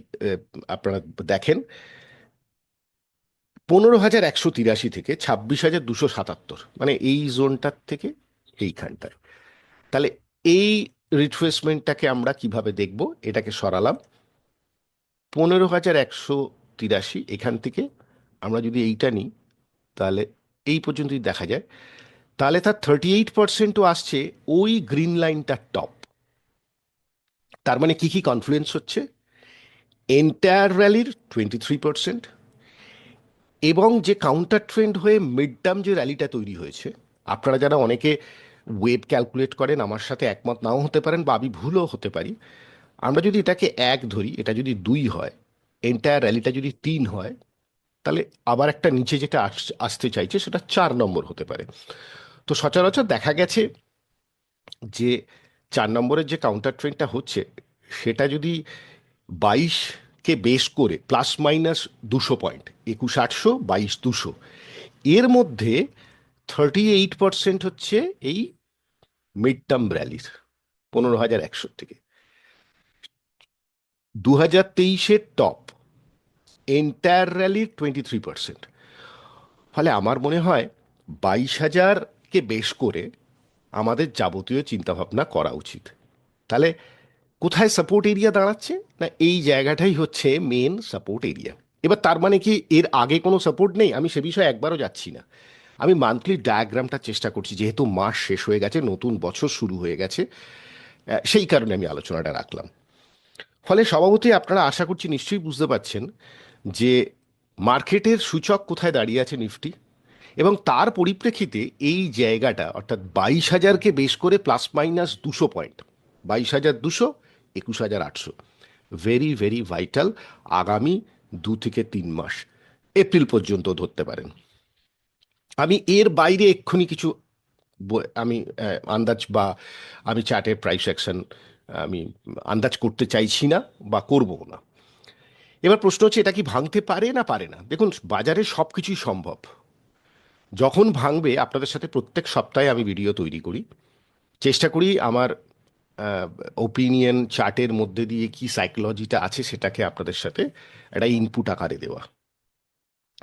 আপনারা দেখেন 15,183 থেকে 26,277, মানে এই জোনটার থেকে এইখানটায়। তাহলে এই রিট্রেসমেন্টটাকে আমরা কিভাবে দেখব, এটাকে সরালাম 15,183, এখান থেকে আমরা যদি এইটা নিই তাহলে এই পর্যন্তই দেখা যায়, তাহলে তার 38%ও আসছে ওই গ্রিন লাইনটার টপ। তার মানে কি কি কনফ্লুয়েন্স হচ্ছে, এন্টায়ার র্যালির 23%, এবং যে কাউন্টার ট্রেন্ড হয়ে মিড টার্ম যে র্যালিটা তৈরি হয়েছে। আপনারা যারা অনেকে ওয়েব ক্যালকুলেট করেন আমার সাথে একমত নাও হতে পারেন, বা আমি ভুলও হতে পারি। আমরা যদি এটাকে 1 ধরি, এটা যদি 2 হয়, এন্টায়ার র্যালিটা যদি 3 হয়, তাহলে আবার একটা নিচে যেটা আসতে চাইছে সেটা 4 নম্বর হতে পারে। তো সচরাচর দেখা গেছে যে 4 নম্বরের যে কাউন্টার ট্রেন্ডটা হচ্ছে সেটা যদি 22-কে বেস করে প্লাস মাইনাস 200 পয়েন্ট, 21,800, 22,200, এর মধ্যে 38% হচ্ছে এই মিড টার্ম র্যালির 15,100 থেকে 2023-এর টপ, এন্টায়ার র্যালির 23%। ফলে আমার মনে হয় 22,000-কে বেশ করে আমাদের যাবতীয় চিন্তাভাবনা করা উচিত। তাহলে কোথায় সাপোর্ট এরিয়া দাঁড়াচ্ছে না, এই জায়গাটাই হচ্ছে মেন সাপোর্ট এরিয়া। এবার তার মানে কি এর আগে কোনো সাপোর্ট নেই, আমি সে বিষয়ে একবারও যাচ্ছি না। আমি মান্থলি ডায়াগ্রামটা চেষ্টা করছি, যেহেতু মাস শেষ হয়ে গেছে, নতুন বছর শুরু হয়ে গেছে, সেই কারণে আমি আলোচনাটা রাখলাম। ফলে স্বভাবতই আপনারা আশা করছি নিশ্চয়ই বুঝতে পারছেন যে মার্কেটের সূচক কোথায় দাঁড়িয়ে আছে নিফটি, এবং তার পরিপ্রেক্ষিতে এই জায়গাটা অর্থাৎ 22,000-কে বেশ করে plus minus 200 point, 22,200, 21,800, very very vital আগামী 2 থেকে 3 মাস, এপ্রিল পর্যন্ত ধরতে পারেন। আমি এর বাইরে এক্ষুনি কিছু আমি আন্দাজ বা আমি চার্টের প্রাইস অ্যাকশন আমি আন্দাজ করতে চাইছি না বা করবো না। এবার প্রশ্ন হচ্ছে এটা কি ভাঙতে পারে না পারে না। দেখুন বাজারে সব কিছুই সম্ভব, যখন ভাঙবে আপনাদের সাথে প্রত্যেক সপ্তাহে আমি ভিডিও তৈরি করি, চেষ্টা করি আমার ওপিনিয়ন চার্টের মধ্যে দিয়ে কি সাইকোলজিটা আছে সেটাকে আপনাদের সাথে একটা ইনপুট আকারে দেওয়া।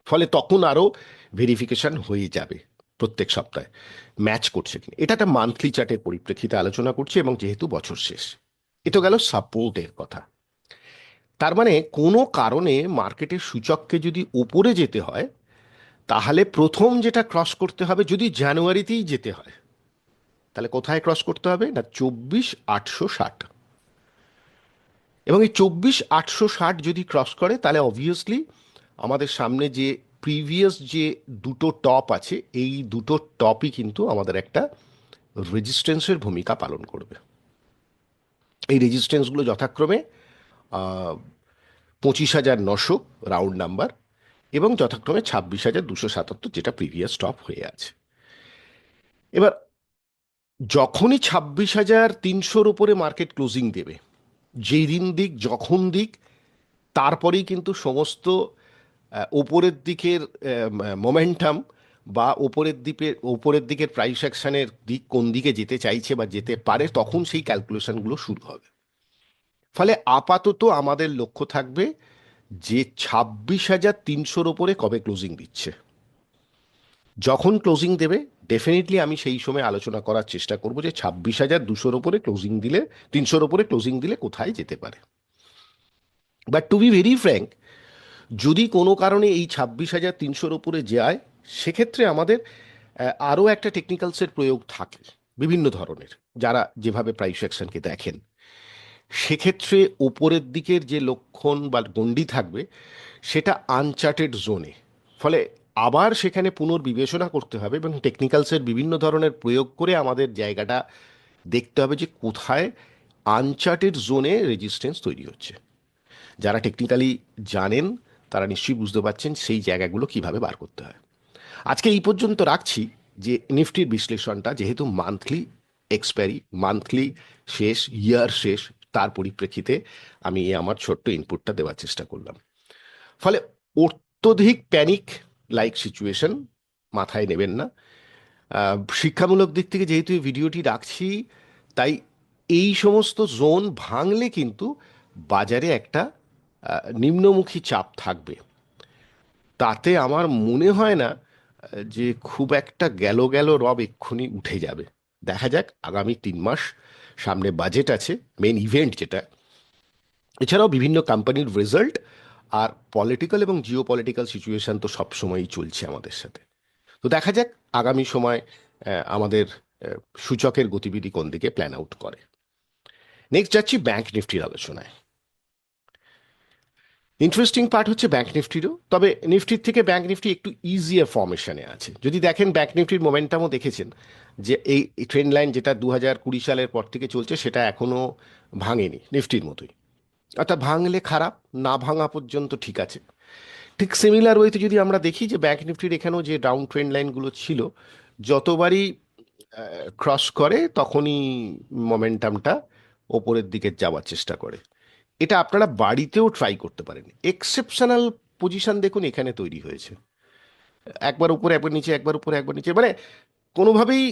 ফলে তখন আরও ভেরিফিকেশন হয়ে যাবে প্রত্যেক সপ্তাহে ম্যাচ করছে কিনা। এটা একটা মান্থলি চার্টের পরিপ্রেক্ষিতে আলোচনা করছি, এবং যেহেতু বছর শেষ, এ তো গেল সাপোর্টের কথা। তার মানে কোনো কারণে মার্কেটের সূচককে যদি ওপরে যেতে হয় তাহলে প্রথম যেটা ক্রস করতে হবে, যদি জানুয়ারিতেই যেতে হয়, তাহলে কোথায় ক্রস করতে হবে না 24,860। এবং এই 24,860 যদি ক্রস করে, তাহলে অবভিয়াসলি আমাদের সামনে যে প্রিভিয়াস যে দুটো টপ আছে, এই দুটো টপই কিন্তু আমাদের একটা রেজিস্ট্যান্সের ভূমিকা পালন করবে। এই রেজিস্ট্যান্সগুলো যথাক্রমে 25,900 রাউন্ড নাম্বার, এবং যথাক্রমে 26,277, যেটা প্রিভিয়াস টপ হয়ে আছে। এবার যখনই 26,300-র উপরে মার্কেট ক্লোজিং দেবে, যেই দিন দিক যখন দিক, তারপরেই কিন্তু সমস্ত ওপরের দিকের মোমেন্টাম বা ওপরের দিকের প্রাইস অ্যাকশনের দিক কোন দিকে যেতে চাইছে বা যেতে পারে, তখন সেই ক্যালকুলেশনগুলো শুরু হবে। ফলে আপাতত আমাদের লক্ষ্য থাকবে যে 26,300-র ওপরে কবে ক্লোজিং দিচ্ছে। যখন ক্লোজিং দেবে, ডেফিনেটলি আমি সেই সময় আলোচনা করার চেষ্টা করব যে 26,200-র ওপরে ক্লোজিং দিলে, 300-র ওপরে ক্লোজিং দিলে কোথায় যেতে পারে। But to be very frank, যদি কোনো কারণে এই 26,300-র উপরে যায়, সেক্ষেত্রে আমাদের আরও একটা টেকনিক্যালসের প্রয়োগ থাকে বিভিন্ন ধরনের, যারা যেভাবে প্রাইস অ্যাকশনকে দেখেন। সেক্ষেত্রে ওপরের দিকের যে লক্ষণ বা গণ্ডি থাকবে, সেটা আনচার্টেড জোনে। ফলে আবার সেখানে পুনর্বিবেচনা করতে হবে এবং টেকনিক্যালসের বিভিন্ন ধরনের প্রয়োগ করে আমাদের জায়গাটা দেখতে হবে যে কোথায় আনচার্টেড জোনে রেজিস্ট্যান্স তৈরি হচ্ছে। যারা টেকনিক্যালি জানেন তারা নিশ্চয়ই বুঝতে পারছেন সেই জায়গাগুলো কিভাবে বার করতে হয়। আজকে এই পর্যন্ত রাখছি, যে নিফটির বিশ্লেষণটা যেহেতু মান্থলি এক্সপায়ারি, মান্থলি শেষ, ইয়ার শেষ, তার পরিপ্রেক্ষিতে আমি আমার ছোট্ট ইনপুটটা দেওয়ার চেষ্টা করলাম। ফলে অত্যধিক প্যানিক লাইক সিচুয়েশন মাথায় নেবেন না। শিক্ষামূলক দিক থেকে যেহেতু এই ভিডিওটি রাখছি, তাই এই সমস্ত জোন ভাঙলে কিন্তু বাজারে একটা নিম্নমুখী চাপ থাকবে। তাতে আমার মনে হয় না যে খুব একটা গেল গেল রব এক্ষুনি উঠে যাবে। দেখা যাক আগামী 3 মাস, সামনে বাজেট আছে, মেন ইভেন্ট যেটা, এছাড়াও বিভিন্ন কোম্পানির রেজাল্ট, আর পলিটিক্যাল এবং জিও পলিটিক্যাল সিচুয়েশন তো সবসময়ই চলছে আমাদের সাথে। তো দেখা যাক আগামী সময় আমাদের সূচকের গতিবিধি কোন দিকে প্ল্যান আউট করে। নেক্সট যাচ্ছি ব্যাংক নিফটির আলোচনায়। ইন্টারেস্টিং পার্ট হচ্ছে ব্যাংক নিফটিরও, তবে নিফটির থেকে ব্যাংক নিফটি একটু ইজিয়ার ফর্মেশনে আছে। যদি দেখেন ব্যাংক নিফটির মোমেন্টামও দেখেছেন যে এই ট্রেন্ড লাইন যেটা 2020 সালের পর থেকে চলছে, সেটা এখনো ভাঙেনি নিফটির মতোই। অর্থাৎ ভাঙলে খারাপ, না ভাঙা পর্যন্ত ঠিক আছে। ঠিক সিমিলার ওয়েতে যদি আমরা দেখি যে ব্যাংক নিফটির এখানেও যে ডাউন ট্রেন্ড লাইনগুলো ছিল, যতবারই ক্রস করে তখনই মোমেন্টামটা ওপরের দিকে যাওয়ার চেষ্টা করে। এটা আপনারা বাড়িতেও ট্রাই করতে পারেন। এক্সেপশনাল পজিশন দেখুন এখানে তৈরি হয়েছে, একবার উপরে একবার নিচে, একবার উপরে একবার নিচে, মানে কোনোভাবেই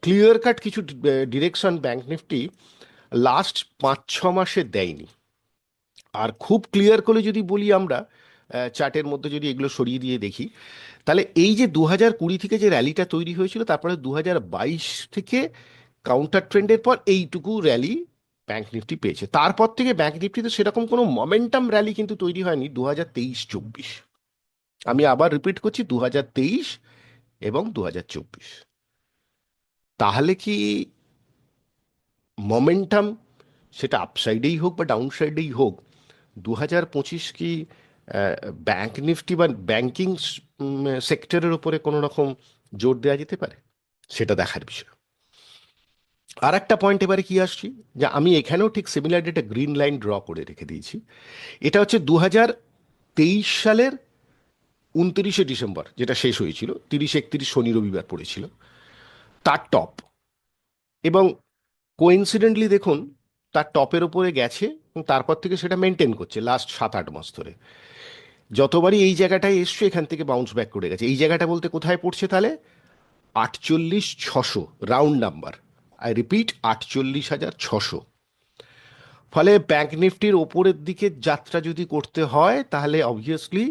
ক্লিয়ার কাট কিছু ডিরেকশন ব্যাংক নিফটি লাস্ট 5-6 মাসে দেয়নি। আর খুব ক্লিয়ার করে যদি বলি আমরা, চার্টের মধ্যে যদি এগুলো সরিয়ে দিয়ে দেখি, তাহলে এই যে 2020 থেকে যে র্যালিটা তৈরি হয়েছিল, তারপরে 2022 থেকে কাউন্টার ট্রেন্ডের পর এইটুকু র্যালি ব্যাংক নিফটি পেয়েছে। তারপর থেকে ব্যাংক নিফটিতে সেরকম কোনো মোমেন্টাম র্যালি কিন্তু তৈরি হয়নি 2023-24। আমি আবার রিপিট করছি, 2023 এবং 2024। তাহলে কি মোমেন্টাম, সেটা আপসাইডেই হোক বা ডাউন সাইডেই হোক, 2025 কি ব্যাংক নিফটি বা ব্যাংকিং সেক্টরের উপরে কোনো রকম জোর দেওয়া যেতে পারে? সেটা দেখার বিষয়। আর একটা পয়েন্ট এবারে কি আসছি, যে আমি এখানেও ঠিক সিমিলার একটা গ্রিন লাইন ড্র করে রেখে দিয়েছি। এটা হচ্ছে 2023 সালের 29শে ডিসেম্বর, যেটা শেষ হয়েছিল, 30-31 শনি রবিবার পড়েছিল, তার টপ। এবং কোইন্সিডেন্টলি দেখুন তার টপের ওপরে গেছে এবং তারপর থেকে সেটা মেনটেন করছে লাস্ট 7-8 মাস ধরে। যতবারই এই জায়গাটায় এসছে, এখান থেকে বাউন্স ব্যাক করে গেছে। এই জায়গাটা বলতে কোথায় পড়ছে তাহলে? 48,600 রাউন্ড নাম্বার, আই রিপিট 48,600। ফলে ব্যাংক নিফটির ওপরের দিকে যাত্রা যদি করতে হয়, তাহলে অবভিয়াসলি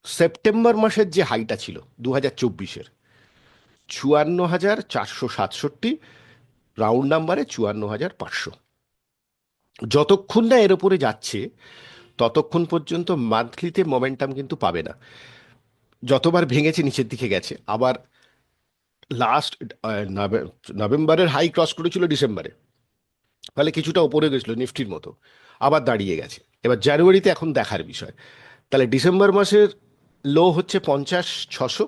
সেপ্টেম্বর মাসের যে হাইটা ছিল 2024-এর 54,467, রাউন্ড নাম্বারে 54,500, যতক্ষণ না এর ওপরে যাচ্ছে ততক্ষণ পর্যন্ত মান্থলিতে মোমেন্টাম কিন্তু পাবে না। যতবার ভেঙেছে নিচের দিকে গেছে, আবার লাস্ট নভেম্বরের হাই ক্রস করেছিল ডিসেম্বরে, ফলে কিছুটা ওপরে গেছিল নিফটির মতো, আবার দাঁড়িয়ে গেছে। এবার জানুয়ারিতে এখন দেখার বিষয়, তাহলে ডিসেম্বর মাসের লো হচ্ছে 50,600,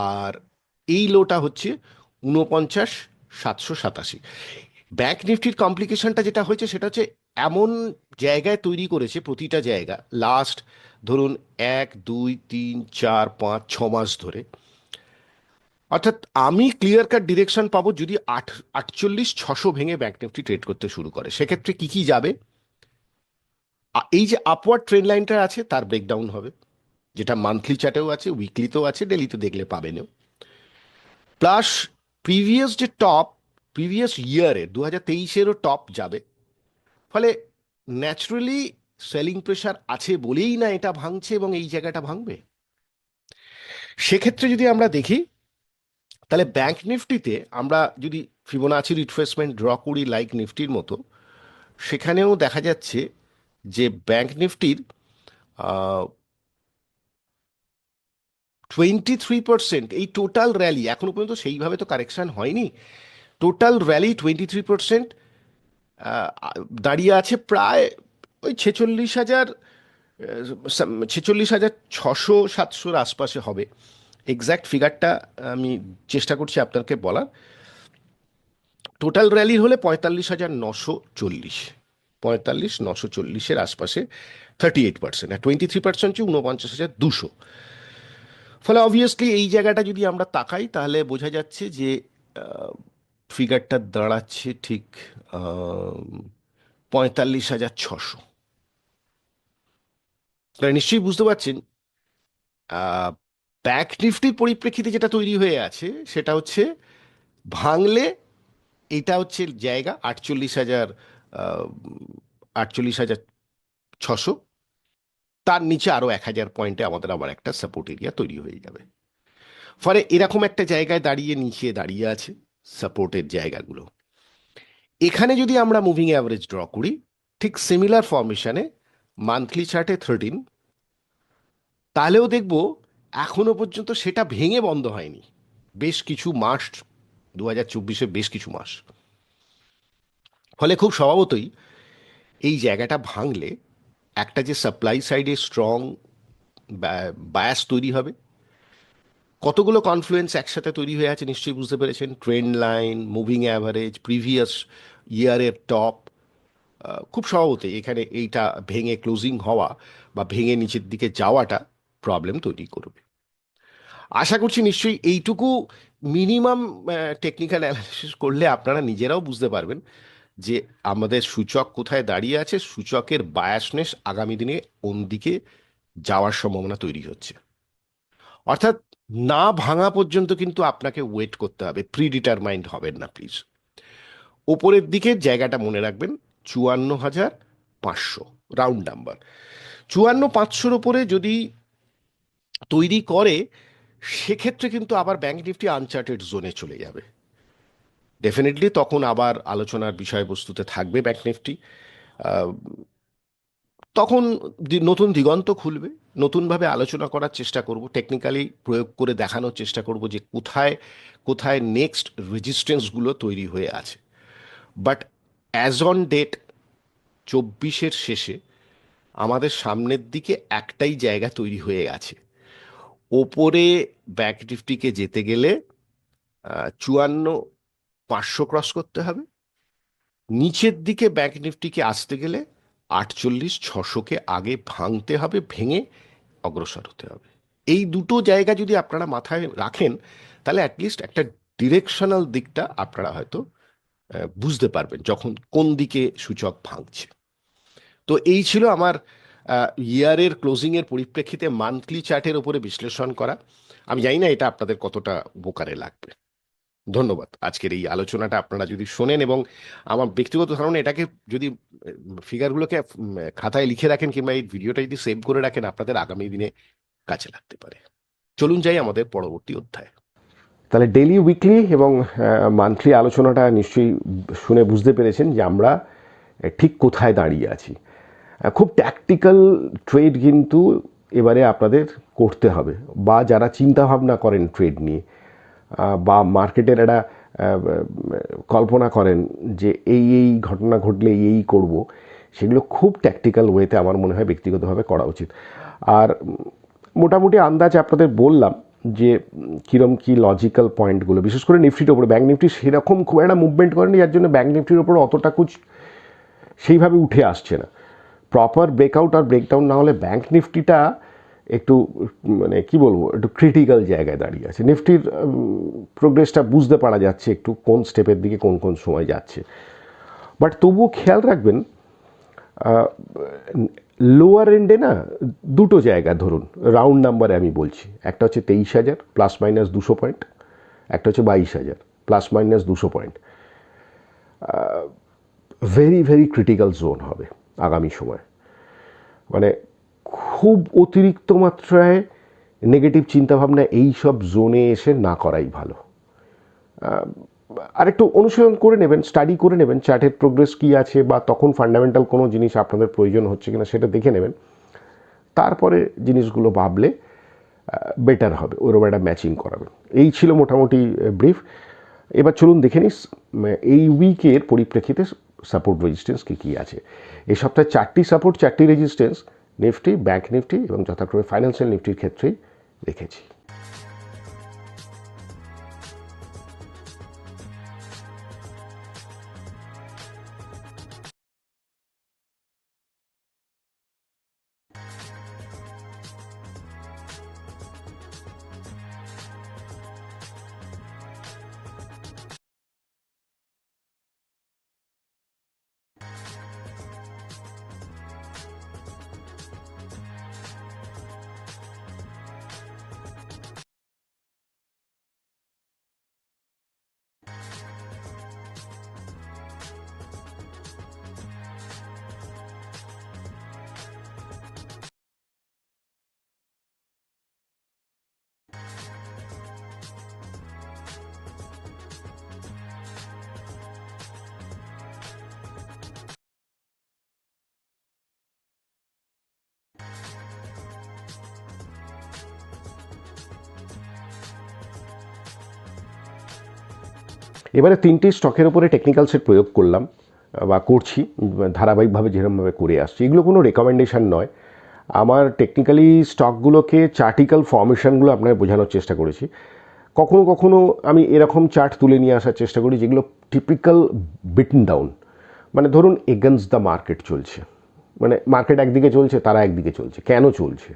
আর এই লোটা হচ্ছে 49,787। ব্যাংক নিফটির কমপ্লিকেশনটা যেটা হয়েছে সেটা হচ্ছে এমন জায়গায় তৈরি করেছে প্রতিটা জায়গা লাস্ট ধরুন 1, 2, 3, 4, 5, 6 মাস ধরে। অর্থাৎ আমি ক্লিয়ার কাট ডিরেকশন পাবো যদি 48,600 ভেঙে ব্যাংক নিফটি ট্রেড করতে শুরু করে, সেক্ষেত্রে কি কি যাবে। এই যে আপওয়ার্ড ট্রেন্ড লাইনটা আছে তার ব্রেকডাউন হবে, যেটা মান্থলি চার্টেও আছে, উইকলিতেও আছে, ডেলিতে দেখলে পাবেনও। প্লাস প্রিভিয়াস যে টপ, প্রিভিয়াস ইয়ারে 2023-এরও টপ যাবে। ফলে ন্যাচারালি সেলিং প্রেশার আছে বলেই না এটা ভাঙছে এবং এই জায়গাটা ভাঙবে। সেক্ষেত্রে যদি আমরা দেখি, তাহলে ব্যাংক নিফটিতে আমরা যদি ফিবোনাচি রিট্রেসমেন্ট ড্র করি লাইক নিফটির মতো, সেখানেও দেখা যাচ্ছে যে ব্যাংক নিফটির 23%, এই টোটাল র্যালি এখনো পর্যন্ত সেইভাবে তো কারেকশন হয়নি, টোটাল র্যালি 23% দাঁড়িয়ে আছে প্রায় ওই 46,000, 46,600-700-র আশপাশে হবে। এক্স্যাক্ট ফিগারটা আমি চেষ্টা করছি আপনাকে বলার। টোটাল র্যালি হলে 45,940, 45,940-এর আশপাশে 38%, আর 23% হচ্ছে 49,200। ফলে অবভিয়াসলি এই জায়গাটা যদি আমরা তাকাই তাহলে বোঝা যাচ্ছে যে ফিগারটা দাঁড়াচ্ছে ঠিক 45,600। আপনারা নিশ্চয়ই বুঝতে পারছেন ব্যাক নিফটির পরিপ্রেক্ষিতে যেটা তৈরি হয়ে আছে সেটা হচ্ছে ভাঙলে এটা হচ্ছে জায়গা 48,000, 48,600, তার নিচে আরো 1,000 পয়েন্টে আমাদের আবার একটা সাপোর্ট এরিয়া তৈরি হয়ে যাবে। ফলে এরকম একটা জায়গায় দাঁড়িয়ে নিচে দাঁড়িয়ে আছে সাপোর্টের জায়গাগুলো। এখানে যদি আমরা মুভিং অ্যাভারেজ ড্র করি ঠিক সিমিলার ফরমেশনে মান্থলি চার্টে 13, তাহলেও দেখব এখনো পর্যন্ত সেটা ভেঙে বন্ধ হয়নি বেশ কিছু মাস, 2024-এ বেশ কিছু মাস। ফলে খুব স্বভাবতই এই জায়গাটা ভাঙলে একটা যে সাপ্লাই সাইডে স্ট্রং বায়াস তৈরি হবে, কতগুলো কনফ্লুয়েন্স একসাথে তৈরি হয়ে আছে নিশ্চয়ই বুঝতে পেরেছেন। Trend line, moving average, previous ইয়ারের টপ, খুব স্বভাবতই এখানে এইটা ভেঙে ক্লোজিং হওয়া বা ভেঙে নিচের দিকে যাওয়াটা প্রবলেম তৈরি করবে। আশা করছি নিশ্চয়ই এইটুকু মিনিমাম টেকনিক্যাল অ্যানালিসিস করলে আপনারা নিজেরাও বুঝতে পারবেন যে আমাদের সূচক কোথায় দাঁড়িয়ে আছে, সূচকের বায়াসনেস আগামী দিনে কোন দিকে যাওয়ার সম্ভাবনা তৈরি হচ্ছে। অর্থাৎ না ভাঙা পর্যন্ত কিন্তু আপনাকে ওয়েট করতে হবে, প্রি ডিটারমাইন্ড হবেন না প্লিজ। ওপরের দিকের জায়গাটা মনে রাখবেন 54,500 রাউন্ড নাম্বার। 54,500-র ওপরে যদি তৈরি করে সেক্ষেত্রে কিন্তু আবার ব্যাংক নিফটি আনচার্টেড জোনে চলে যাবে। ডেফিনেটলি তখন আবার আলোচনার বিষয়বস্তুতে থাকবে ব্যাংক নিফটি। তখন নতুন দিগন্ত খুলবে, নতুনভাবে আলোচনা করার চেষ্টা করব, টেকনিক্যালি প্রয়োগ করে দেখানোর চেষ্টা করব যে কোথায় কোথায় নেক্সট রেজিস্ট্যান্সগুলো তৈরি হয়ে আছে। বাট অ্যাজ অন ডেট 24-এর শেষে আমাদের সামনের দিকে একটাই জায়গা তৈরি হয়ে আছে, ওপরে ব্যাংক নিফটিকে যেতে গেলে 54,500 ক্রস করতে হবে, নিচের দিকে ব্যাংক নিফটিকে আসতে গেলে 48,600-কে আগে ভাঙতে হবে, ভেঙে অগ্রসর হতে হবে। এই দুটো জায়গা যদি আপনারা মাথায় রাখেন তাহলে অ্যাটলিস্ট একটা ডিরেকশনাল দিকটা আপনারা হয়তো বুঝতে পারবেন যখন কোন দিকে সূচক ভাঙছে। তো এই ছিল আমার ইয়ারের ক্লোজিংয়ের পরিপ্রেক্ষিতে মান্থলি চার্টের উপরে বিশ্লেষণ করা। আমি জানি না এটা আপনাদের কতটা উপকারে লাগবে। ধন্যবাদ। আজকের এই আলোচনাটা আপনারা যদি শোনেন এবং আমার ব্যক্তিগত ধারণা এটাকে যদি ফিগারগুলোকে খাতায় লিখে রাখেন কিংবা এই ভিডিওটা যদি সেভ করে রাখেন আপনাদের আগামী দিনে কাজে লাগতে পারে। চলুন যাই আমাদের পরবর্তী অধ্যায়। তাহলে ডেইলি, উইকলি এবং মান্থলি আলোচনাটা নিশ্চয়ই শুনে বুঝতে পেরেছেন যে আমরা ঠিক কোথায় দাঁড়িয়ে আছি। খুব ট্যাকটিক্যাল ট্রেড কিন্তু এবারে আপনাদের করতে হবে, বা যারা চিন্তা ভাবনা করেন ট্রেড নিয়ে বা মার্কেটের একটা কল্পনা করেন যে এই এই ঘটনা ঘটলে এই করব, সেগুলো খুব ট্যাকটিক্যাল ওয়েতে আমার মনে হয় ব্যক্তিগতভাবে করা উচিত। আর মোটামুটি আন্দাজ আপনাদের বললাম যে কীরকম কী লজিক্যাল পয়েন্টগুলো, বিশেষ করে নিফটির ওপরে। ব্যাঙ্ক নিফটি সেরকম খুব একটা মুভমেন্ট করেনি, যার জন্য ব্যাঙ্ক নিফটির ওপর অতটা কুছ সেইভাবে উঠে আসছে না। প্রপার ব্রেকআউট আর ব্রেকডাউন না হলে ব্যাঙ্ক নিফটিটা একটু মানে কি বলবো, একটু ক্রিটিক্যাল জায়গায় দাঁড়িয়ে আছে। নিফটির প্রোগ্রেসটা বুঝতে পারা যাচ্ছে একটু কোন স্টেপের দিকে কোন কোন সময় যাচ্ছে। বাট তবুও খেয়াল রাখবেন লোয়ার এন্ডে না দুটো জায়গা ধরুন, রাউন্ড নাম্বারে আমি বলছি, একটা হচ্ছে 23,000 ±200 পয়েন্ট, একটা হচ্ছে 22,000 ±200 point. Very very critical zone হবে আগামী সময়। মানে খুব অতিরিক্ত মাত্রায় নেগেটিভ চিন্তাভাবনা এই সব জোনে এসে না করাই ভালো। আরেকটু অনুশীলন করে নেবেন, স্টাডি করে নেবেন চার্টের প্রোগ্রেস কী আছে, বা তখন ফান্ডামেন্টাল কোনো জিনিস আপনাদের প্রয়োজন হচ্ছে কিনা সেটা দেখে নেবেন। তারপরে জিনিসগুলো ভাবলে বেটার হবে, ওরকম একটা ম্যাচিং করাবেন। এই ছিল মোটামুটি ব্রিফ। এবার চলুন দেখে নিস এই উইকের পরিপ্রেক্ষিতে সাপোর্ট রেজিস্ট্যান্স কী কী আছে। এই সপ্তাহে 4টি সাপোর্ট 4টি রেজিস্ট্যান্স নিফটি, ব্যাঙ্ক নিফটি এবং যথাক্রমে ফাইন্যান্সিয়াল নিফটির ক্ষেত্রেই রেখেছি। এবারে 3টি স্টকের উপরে টেকনিক্যালসের প্রয়োগ করলাম বা করছি, ধারাবাহিকভাবে যেরকমভাবে করে আসছি। এগুলো কোনো রেকমেন্ডেশন নয়। আমার টেকনিক্যালি স্টকগুলোকে চার্টিক্যাল ফর্মেশনগুলো আপনাকে বোঝানোর চেষ্টা করেছি। কখনো কখনো আমি এরকম চার্ট তুলে নিয়ে আসার চেষ্টা করি যেগুলো টিপিক্যাল বিটন ডাউন, মানে ধরুন এগেনস্ট দ্য মার্কেট চলছে, মানে মার্কেট একদিকে চলছে, তারা একদিকে চলছে, কেন চলছে,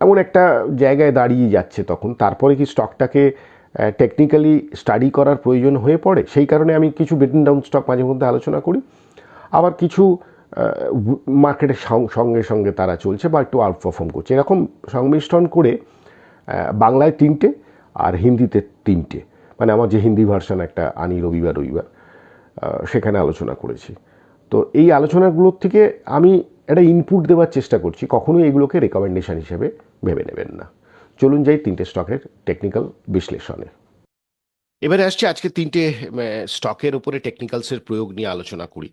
এমন একটা জায়গায় দাঁড়িয়ে যাচ্ছে। তখন তারপরে কি স্টকটাকে টেকনিক্যালি স্টাডি করার প্রয়োজন হয়ে পড়ে? সেই কারণে আমি কিছু বিটন ডাউন স্টক মাঝে মধ্যে আলোচনা করি, আবার কিছু মার্কেটের সঙ্গে সঙ্গে তারা চলছে বা একটু আউট পারফর্ম করছে, এরকম সংমিশ্রণ করে বাংলায় 3টে আর হিন্দিতে 3টে, মানে আমার যে হিন্দি ভার্সন একটা আনি রবিবার সেখানে আলোচনা করেছি। তো এই আলোচনাগুলোর থেকে আমি একটা ইনপুট দেওয়ার চেষ্টা করছি, কখনোই এগুলোকে রেকমেন্ডেশন হিসেবে ভেবে নেবেন না। চলুন যাই 3টে স্টকের টেকনিক্যাল বিশ্লেষণে। এবারে আসছি আজকে 3টে স্টকের উপরে টেকনিক্যালসের প্রয়োগ নিয়ে আলোচনা করি।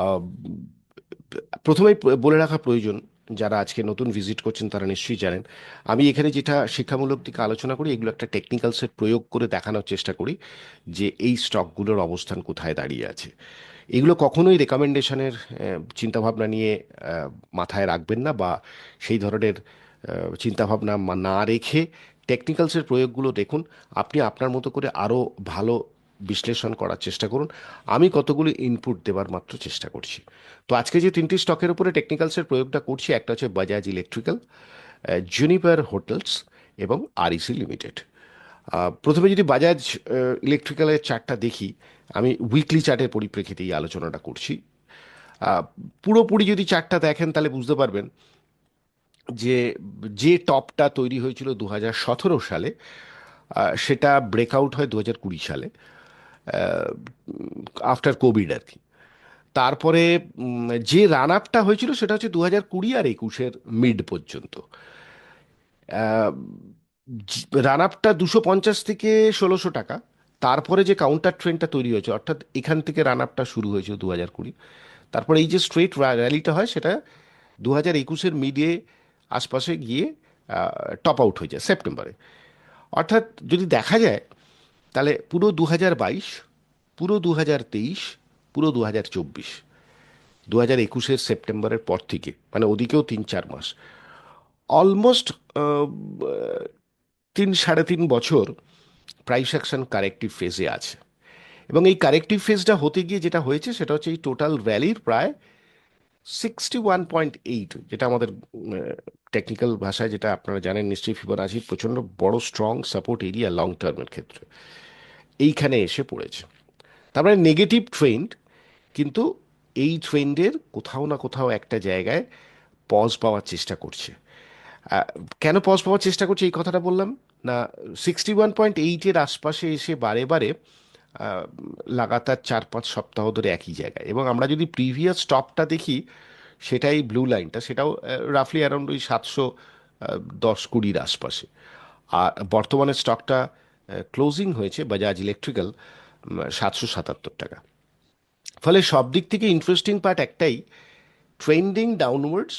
আহ, প্রথমেই বলে রাখা প্রয়োজন, যারা আজকে নতুন ভিজিট করছেন তারা নিশ্চয়ই জানেন আমি এখানে যেটা শিক্ষামূলক দিকে আলোচনা করি, এগুলো একটা টেকনিক্যালসের প্রয়োগ করে দেখানোর চেষ্টা করি যে এই স্টকগুলোর অবস্থান কোথায় দাঁড়িয়ে আছে। এগুলো কখনোই রেকমেন্ডেশনের চিন্তাভাবনা নিয়ে মাথায় রাখবেন না, বা সেই ধরনের চিন্তাভাবনা না রেখে টেকনিক্যালসের প্রয়োগগুলো দেখুন। আপনি আপনার মতো করে আরও ভালো বিশ্লেষণ করার চেষ্টা করুন। আমি কতগুলো ইনপুট দেবার মাত্র চেষ্টা করছি। তো আজকে যে 3টি স্টকের উপরে টেকনিক্যালসের প্রয়োগটা করছি, একটা হচ্ছে বাজাজ ইলেকট্রিক্যাল, জুনিপার হোটেলস এবং আরইসি লিমিটেড। প্রথমে যদি বাজাজ ইলেকট্রিক্যালের চার্টটা দেখি, আমি উইকলি চার্টের পরিপ্রেক্ষিতে এই আলোচনাটা করছি। পুরোপুরি যদি চার্টটা দেখেন তাহলে বুঝতে পারবেন যে যে টপটা তৈরি হয়েছিল 2017 সালে, সেটা ব্রেকআউট হয় 2020 সালে, আফটার কোভিড আর কি। তারপরে যে রান আপটা হয়েছিল সেটা হচ্ছে 2020 আর 21-এর মিড পর্যন্ত। রান আপটা 250 থেকে 1600 টাকা। তারপরে যে কাউন্টার ট্রেন্ডটা তৈরি হয়েছে, অর্থাৎ এখান থেকে রান আপটা শুরু হয়েছিল 2020, তারপরে এই যে স্ট্রেট র্যালিটা হয় সেটা 2021-এর মিডে আশপাশে গিয়ে টপ আউট হয়ে যায় সেপ্টেম্বরে। অর্থাৎ যদি দেখা যায় তাহলে পুরো 2022, পুরো 2023, পুরো 2024, 2021-এর সেপ্টেম্বরের পর থেকে, মানে ওদিকেও 3-4 মাস, অলমোস্ট 3-3.5 বছর প্রাইস অ্যাকশন কারেক্টিভ ফেজে আছে। এবং এই কারেক্টিভ ফেজটা হতে গিয়ে যেটা হয়েছে সেটা হচ্ছে এই টোটাল ভ্যালির প্রায় 61.8, যেটা আমাদের টেকনিক্যাল ভাষায়, যেটা আপনারা জানেন নিশ্চয়ই, ফিবোনাচি প্রচণ্ড বড় স্ট্রং সাপোর্ট এরিয়া লং টার্মের ক্ষেত্রে, এইখানে এসে পড়েছে। তার মানে নেগেটিভ ট্রেন্ড, কিন্তু এই ট্রেন্ডের কোথাও না কোথাও একটা জায়গায় পজ পাওয়ার চেষ্টা করছে। আহ, কেন পজ পাওয়ার চেষ্টা করছে এই কথাটা বললাম না, 61.8-এর আশপাশে এসে বারে বারে আহ, লাগাতার 4-5 সপ্তাহ ধরে একই জায়গায়, এবং আমরা যদি প্রিভিয়াস স্টপটা দেখি, সেটাই ব্লু লাইনটা, সেটাও রাফলি অ্যারাউন্ড ওই 710-20-এর আশপাশে। আর বর্তমানে স্টকটা ক্লোজিং হয়েছে বাজাজ ইলেকট্রিক্যাল 777 টাকা। ফলে সব দিক থেকে ইন্টারেস্টিং পার্ট একটাই, ট্রেন্ডিং ডাউনওয়ার্ডস,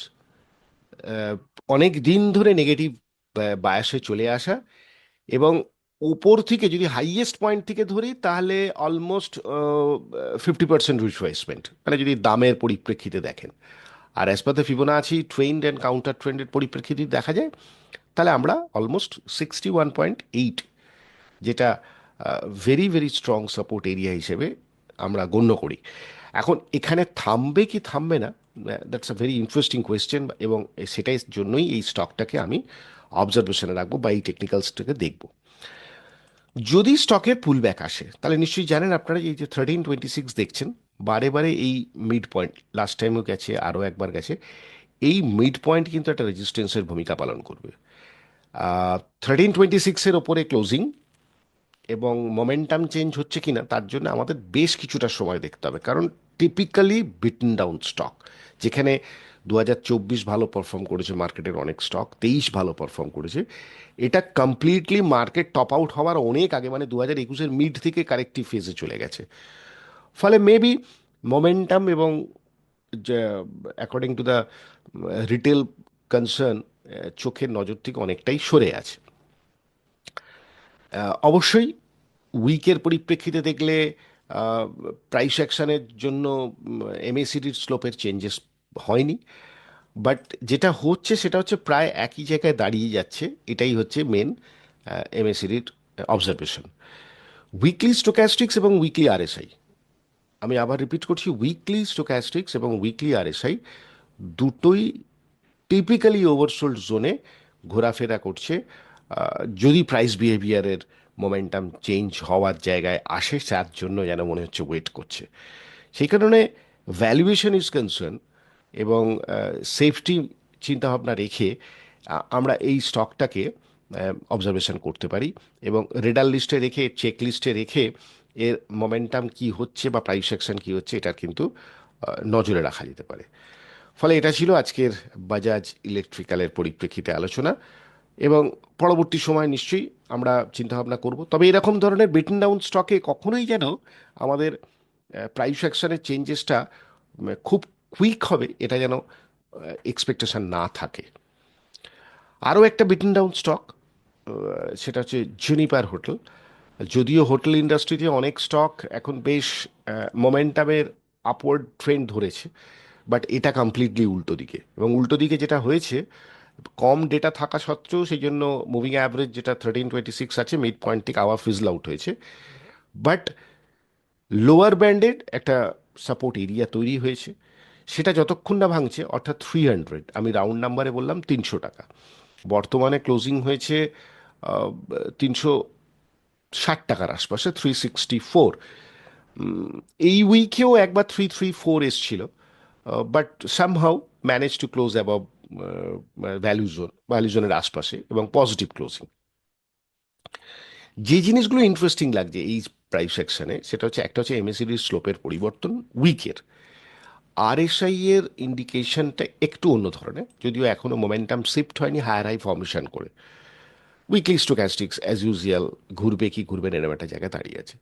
অনেক দিন ধরে নেগেটিভ বায়াসে চলে আসা, এবং উপর থেকে যদি হাইয়েস্ট পয়েন্ট থেকে ধরি তাহলে অলমোস্ট 50% রিট্রেসমেন্ট, মানে যদি দামের পরিপ্রেক্ষিতে দেখেন। আর as per the Fibonacci trend and counter ট্রেন্ডের পরিপ্রেক্ষিতে যদি দেখা যায়, তাহলে আমরা অলমোস্ট 61.8, যেটা very very strong support area হিসেবে আমরা গণ্য করি। এখন এখানে থামবে কি থামবে না, that's a very interesting question, এবং সেটাই জন্যই এই স্টকটাকে আমি অবজারভেশনে রাখবো বা এই টেকনিক্যালসটাকে দেখবো। যদি স্টকের পুল ব্যাক আসে, তাহলে নিশ্চয়ই জানেন আপনারা, এই যে 1326 দেখছেন, বারে বারে এই মিড পয়েন্ট, লাস্ট টাইমও গেছে, আরও একবার গেছে, এই মিড পয়েন্ট কিন্তু একটা রেজিস্ট্যান্সের ভূমিকা পালন করবে। 1326-এর ওপরে ক্লোজিং এবং মোমেন্টাম চেঞ্জ হচ্ছে কিনা তার জন্য আমাদের বেশ কিছুটা সময় দেখতে হবে, কারণ টিপিক্যালি বিটেন ডাউন স্টক, যেখানে 2024 ভালো পারফর্ম করেছে মার্কেটের অনেক স্টক, 23 ভালো পারফর্ম করেছে, এটা কমপ্লিটলি মার্কেট টপ আউট হওয়ার অনেক আগে, মানে 2021-এর মিড থেকে কারেক্টিভ ফেজে চলে গেছে। ফলে মেবি মোমেন্টাম এবং according to the retail concern, চোখের নজর থেকে অনেকটাই সরে আছে। অবশ্যই উইকের পরিপ্রেক্ষিতে দেখলে প্রাইস অ্যাকশনের জন্য এমএসিডির স্লোপের চেঞ্জেস হয়নি, বাট যেটা হচ্ছে সেটা হচ্ছে প্রায় একই জায়গায় দাঁড়িয়ে যাচ্ছে, এটাই হচ্ছে মেন এমএসিডির অবজারভেশন। উইকলি স্টোক্যাস্টিক্স এবং উইকলি আরএসআই, আমি আবার রিপিট করছি, উইকলি স্টোক্যাস্টিক্স এবং উইকলি আরএসআই দুটোই টিপিক্যালি ওভারসোল্ড জোনে ঘোরাফেরা করছে। যদি প্রাইস বিহেভিয়ারের মোমেন্টাম চেঞ্জ হওয়ার জায়গায় আসে, তার জন্য যেন মনে হচ্ছে ওয়েট করছে। সেই কারণে ভ্যালুয়েশন ইজ কনসার্ন এবং সেফটি চিন্তাভাবনা রেখে আমরা এই স্টকটাকে অবজারভেশন করতে পারি, এবং রেডার লিস্টে রেখে, চেক লিস্টে রেখে এর মোমেন্টাম কি হচ্ছে বা প্রাইস অ্যাকশন কি হচ্ছে এটা কিন্তু নজরে রাখা যেতে পারে। ফলে এটা ছিল আজকের বাজাজ ইলেকট্রিক্যালের পরিপ্রেক্ষিতে আলোচনা, এবং পরবর্তী সময় নিশ্চয়ই আমরা চিন্তাভাবনা করব। তবে এরকম ধরনের বিটেন ডাউন স্টকে কখনোই যেন আমাদের প্রাইস অ্যাকশনের চেঞ্জেসটা খুব কুইক হবে, এটা যেন এক্সপেকটেশন না থাকে। আরও একটা বিটেন ডাউন স্টক, সেটা হচ্ছে জুনিপার হোটেল। যদিও হোটেল ইন্ডাস্ট্রিতে অনেক স্টক এখন বেশ মোমেন্টামের আপওয়ার্ড ট্রেন্ড ধরেছে, বাট এটা কমপ্লিটলি উল্টো দিকে, এবং উল্টো দিকে যেটা হয়েছে, কম ডেটা থাকা সত্ত্বেও সেই জন্য মুভিং অ্যাভারেজ যেটা 1326 আছে, মিড পয়েন্ট থেকে আবার ফিজল আউট হয়েছে, বাট লোয়ার ব্যান্ডেড একটা সাপোর্ট এরিয়া তৈরি হয়েছে, সেটা যতক্ষণ না ভাঙছে, অর্থাৎ 300, আমি রাউন্ড নাম্বারে বললাম 300 টাকা, বর্তমানে ক্লোজিং হয়েছে 360 টাকার আশপাশে, 364। এই উইকেও একবার 334 এসছিল, but somehow manage to close above value জোনের আশপাশে এবং পজিটিভ ক্লোজিং। যে জিনিসগুলো ইন্টারেস্টিং লাগছে এই প্রাইস সেকশনে, সেটা হচ্ছে, একটা হচ্ছে এমএসিডির স্লোপের পরিবর্তন উইকের, আরএসআই এর ইন্ডিকেশনটা একটু অন্য ধরনের, যদিও এখনো মোমেন্টাম শিফট হয়নি হায়ার হাই ফর্মেশন করে। উইকলি স্টোক্যাস্টিক্স অ্যাজ ইউজুয়াল ঘুরবে কি ঘুরবে না, এরকম একটা জায়গায় দাঁড়িয়ে আছে।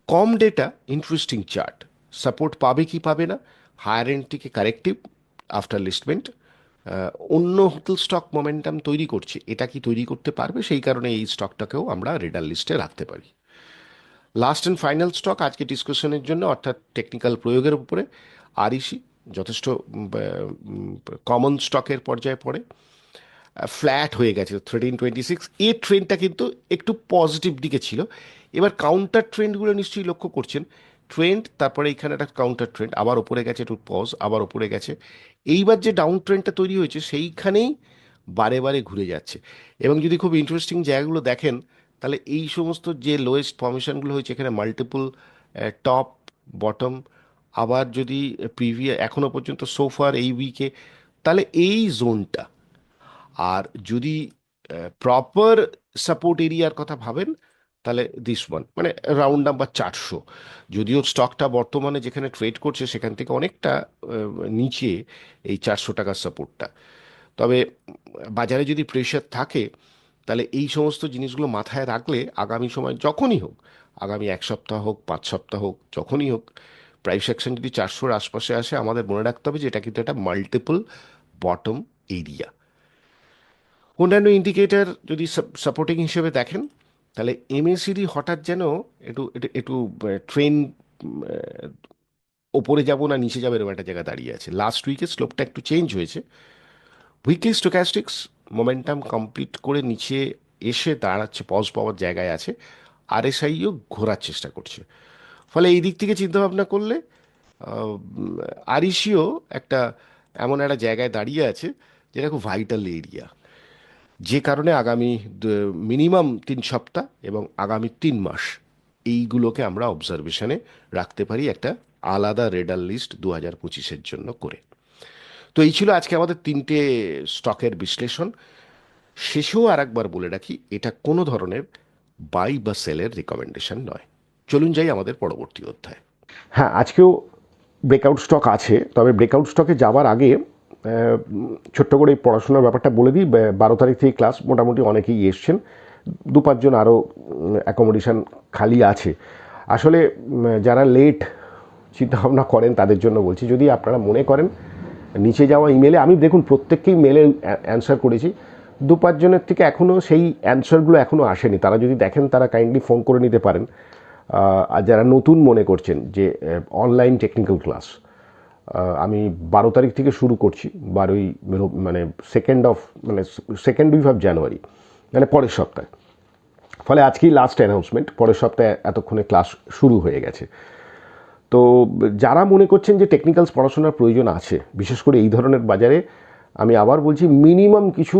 কম ডেটা ইন্টারেস্টিং চার্ট, সাপোর্ট পাবে কি পাবে না, হায়ার এন্ড থেকে কারেক্টিভ আফটার লিস্টমেন্ট, অন্য হোটেল স্টক মোমেন্টাম তৈরি করছে, এটা কি তৈরি করতে পারবে? সেই কারণে এই স্টকটাকেও আমরা রেডার লিস্টে রাখতে পারি। লাস্ট অ্যান্ড ফাইনাল স্টক আজকে ডিসকাশনের জন্য, অর্থাৎ টেকনিক্যাল প্রয়োগের উপরে, আরইসি যথেষ্ট কমন স্টকের পর্যায়ে পড়ে, ফ্ল্যাট হয়ে গেছে 1326। এই ট্রেন্ডটা কিন্তু একটু পজিটিভ দিকে ছিল। এবার কাউন্টার ট্রেন্ডগুলো নিশ্চয়ই লক্ষ্য করছেন, ট্রেন্ড, তারপরে এখানে একটা কাউন্টার ট্রেন্ড, আবার ওপরে গেছে, একটু পজ, আবার ওপরে গেছে। এইবার যে ডাউন ট্রেন্ডটা তৈরি হয়েছে সেইখানেই বারে বারে ঘুরে যাচ্ছে। এবং যদি খুব ইন্টারেস্টিং জায়গাগুলো দেখেন, তাহলে এই সমস্ত যে লোয়েস্ট ফর্মেশনগুলো হয়েছে, এখানে মাল্টিপল টপ বটম, আবার যদি প্রিভিয়াস এখনো পর্যন্ত সোফার এই উইকে, তাহলে এই জোনটা, আর যদি প্রপার সাপোর্ট এরিয়ার কথা ভাবেন, তাহলে দিস ওয়ান, মানে রাউন্ড নাম্বার 400। যদিও স্টকটা বর্তমানে যেখানে ট্রেড করছে সেখান থেকে অনেকটা নিচে এই 400 টাকার সাপোর্টটা। তবে বাজারে যদি প্রেশার থাকে, তাহলে এই সমস্ত জিনিসগুলো মাথায় রাখলে আগামী সময় যখনই হোক, আগামী 1 সপ্তাহ হোক, 5 সপ্তাহ হোক, যখনই হোক, প্রাইস অ্যাকশন যদি 400-র আশপাশে আসে, আমাদের মনে রাখতে হবে যে এটা কিন্তু একটা মাল্টিপল বটম এরিয়া। অন্যান্য ইন্ডিকেটর যদি সাপোর্টিং হিসেবে দেখেন, তাহলে এমএসিডি হঠাৎ যেন একটু একটু একটু ট্রেন ওপরে যাব না নিচে যাবে এরকম একটা জায়গায় দাঁড়িয়ে আছে। লাস্ট উইকে স্লোপটা একটু চেঞ্জ হয়েছে। উইকলি স্টোক্যাস্টিক্স মোমেন্টাম কমপ্লিট করে নিচে এসে দাঁড়াচ্ছে, পজ পাওয়ার জায়গায় আছে। আরএসআইও ঘোরার চেষ্টা করছে। ফলে এই দিক থেকে চিন্তা ভাবনা করলে আরইসিও একটা এমন একটা জায়গায় দাঁড়িয়ে আছে যেটা খুব ভাইটাল এরিয়া, যে কারণে আগামী মিনিমাম 3 সপ্তাহ এবং আগামী 3 মাস এইগুলোকে আমরা অবজারভেশনে রাখতে পারি একটা আলাদা রেডার লিস্ট 2025-এর জন্য করে। তো এই ছিল আজকে আমাদের 3টে স্টকের বিশ্লেষণ। শেষেও আর একবার বলে রাখি, এটা কোনো ধরনের বাই বা সেলের রিকমেন্ডেশন নয়। চলুন যাই আমাদের পরবর্তী অধ্যায়। হ্যাঁ, আজকেও ব্রেকআউট স্টক আছে, তবে ব্রেকআউট স্টকে যাওয়ার আগে ছোট্ট করে এই পড়াশোনার ব্যাপারটা বলে দিই। 12 তারিখ থেকে ক্লাস, মোটামুটি অনেকেই এসছেন, 2-5 জন আরও অ্যাকোমোডেশন খালি আছে। আসলে যারা লেট চিন্তাভাবনা করেন তাদের জন্য বলছি, যদি আপনারা মনে করেন নিচে যাওয়া ইমেলে, আমি দেখুন প্রত্যেককেই মেলে অ্যান্সার করেছি, 2-5 জনের থেকে এখনও সেই অ্যান্সারগুলো এখনও আসেনি। তারা যদি দেখেন তারা কাইন্ডলি ফোন করে নিতে পারেন। আর যারা নতুন মনে করছেন যে অনলাইন টেকনিক্যাল ক্লাস, আমি 12 তারিখ থেকে শুরু করছি, 12ই মানে সেকেন্ড উইক অফ জানুয়ারি, মানে পরের সপ্তাহে। ফলে আজকেই লাস্ট অ্যানাউন্সমেন্ট, পরের সপ্তাহে এতক্ষণে ক্লাস শুরু হয়ে গেছে। তো যারা মনে করছেন যে টেকনিক্যালস পড়াশোনার প্রয়োজন আছে, বিশেষ করে এই ধরনের বাজারে, আমি আবার বলছি মিনিমাম কিছু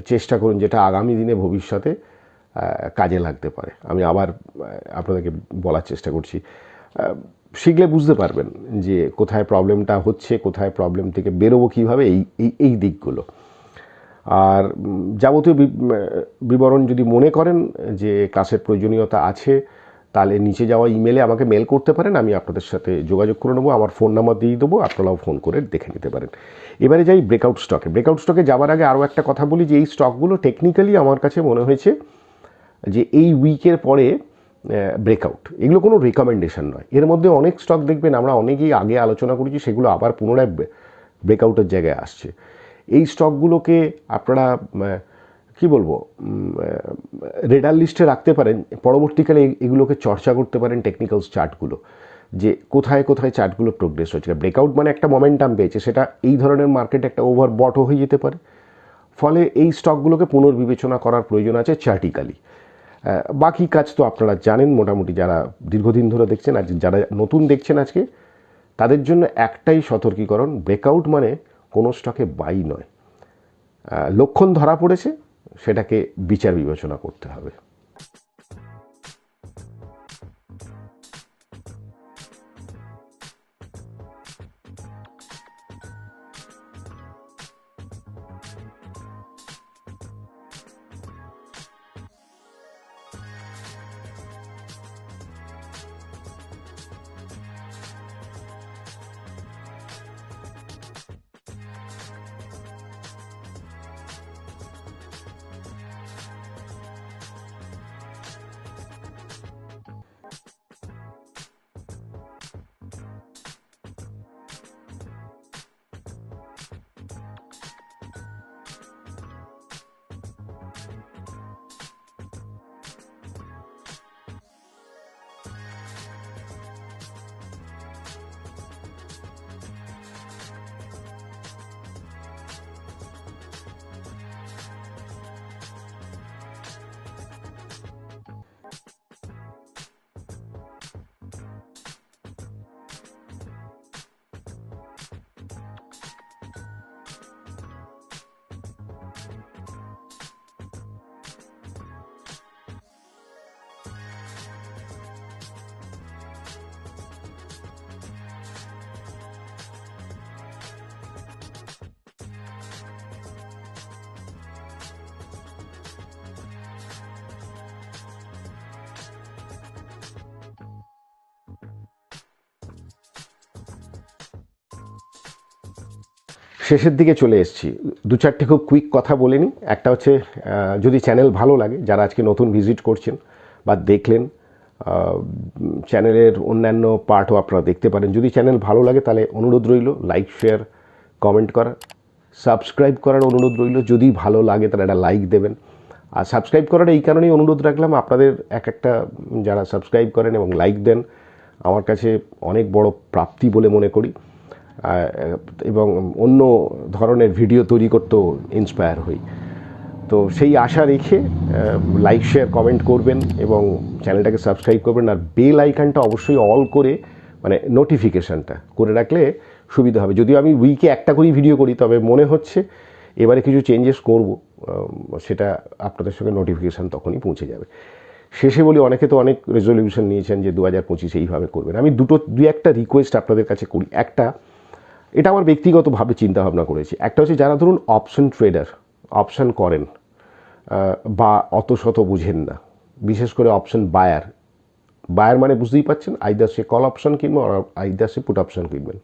চেষ্টা করুন যেটা আগামী দিনে ভবিষ্যতে কাজে লাগতে পারে। আমি আবার আপনাদেরকে বলার চেষ্টা করছি, শিখলে বুঝতে পারবেন যে কোথায় প্রবলেমটা হচ্ছে, কোথায় প্রবলেম থেকে বেরোবো কীভাবে, এই দিকগুলো। আর যাবতীয় বিবরণ যদি মনে করেন যে ক্লাসের প্রয়োজনীয়তা আছে, তাহলে নিচে যাওয়া ইমেলে আমাকে মেল করতে পারেন, আমি আপনাদের সাথে যোগাযোগ করে নেবো, আমার ফোন নাম্বার দিয়ে দেবো, আপনারাও ফোন করে দেখে নিতে পারেন। এবারে যাই ব্রেকআউট স্টকে। ব্রেকআউট স্টকে যাওয়ার আগে আরও একটা কথা বলি যে এই স্টকগুলো টেকনিক্যালি আমার কাছে মনে হয়েছে যে এই উইকের পরে ব্রেকআউট, এগুলো কোনো রেকমেন্ডেশন নয়। এর মধ্যে অনেক স্টক দেখবেন আমরা অনেকেই আগে আলোচনা করেছি, সেগুলো আবার পুনরায় ব্রেকআউটের জায়গায় আসছে। এই স্টকগুলোকে আপনারা কি বলবো, রেডার লিস্টে রাখতে পারেন, পরবর্তীকালে এগুলোকে চর্চা করতে পারেন টেকনিক্যাল চার্টগুলো, যে কোথায় কোথায় চার্টগুলো প্রোগ্রেস হচ্ছে। ব্রেকআউট মানে একটা মোমেন্টাম পেয়েছে, সেটা এই ধরনের মার্কেটে একটা ওভারবটও হয়ে যেতে পারে। ফলে এই স্টকগুলোকে পুনর্বিবেচনা করার প্রয়োজন আছে চার্টিক্যালি। বাকি কাজ তো আপনারা জানেন মোটামুটি, যারা দীর্ঘদিন ধরে দেখছেন। আর যারা নতুন দেখছেন আজকে, তাদের জন্য একটাই সতর্কীকরণ, ব্রেকআউট মানে কোনো স্টকে বাই নয়। লক্ষণ ধরা পড়েছে, সেটাকে বিচার বিবেচনা করতে হবে। শেষের দিকে চলে এসেছি। দু চারটে খুব কুইক কথা বলে নিই। একটা হচ্ছে যদি চ্যানেল ভালো লাগে, যারা আজকে নতুন ভিজিট করছেন বা দেখলেন, চ্যানেলের অন্যান্য পার্টও আপনারা দেখতে পারেন। যদি চ্যানেল ভালো লাগে তাহলে অনুরোধ রইল লাইক, শেয়ার, কমেন্ট করার, সাবস্ক্রাইব করার অনুরোধ রইল। যদি ভালো লাগে তাহলে একটা লাইক দেবেন। আর সাবস্ক্রাইব করার এই কারণেই অনুরোধ রাখলাম, আপনাদের এক একটা যারা সাবস্ক্রাইব করেন এবং লাইক দেন আমার কাছে অনেক বড় প্রাপ্তি বলে মনে করি, এবং অন্য ধরনের ভিডিও তৈরি করতেও ইন্সপায়ার হই। তো সেই আশা রেখে লাইক, শেয়ার, কমেন্ট করবেন এবং চ্যানেলটাকে সাবস্ক্রাইব করবেন। আর বেল আইকনটা অবশ্যই অল করে, মানে নোটিফিকেশানটা করে রাখলে সুবিধা হবে। যদিও আমি উইকে একটা করেই ভিডিও করি, তবে মনে হচ্ছে এবারে কিছু চেঞ্জেস করব, সেটা আপনাদের সঙ্গে নোটিফিকেশান তখনই পৌঁছে যাবে। শেষে বলি, অনেকে তো অনেক রেজলিউশন নিয়েছেন যে 2025 এইভাবে করবেন। আমি দু একটা রিকোয়েস্ট আপনাদের কাছে করি। একটা, এটা আমার ব্যক্তিগতভাবে চিন্তাভাবনা করেছি। একটা হচ্ছে যারা ধরুন অপশন ট্রেডার, অপশন করেন বা অত শত বুঝেন না, বিশেষ করে অপশন বায়ার মানে বুঝতেই পাচ্ছেন, আইদার সে কল অপশন কিনবেন are either say put option কিনবেন,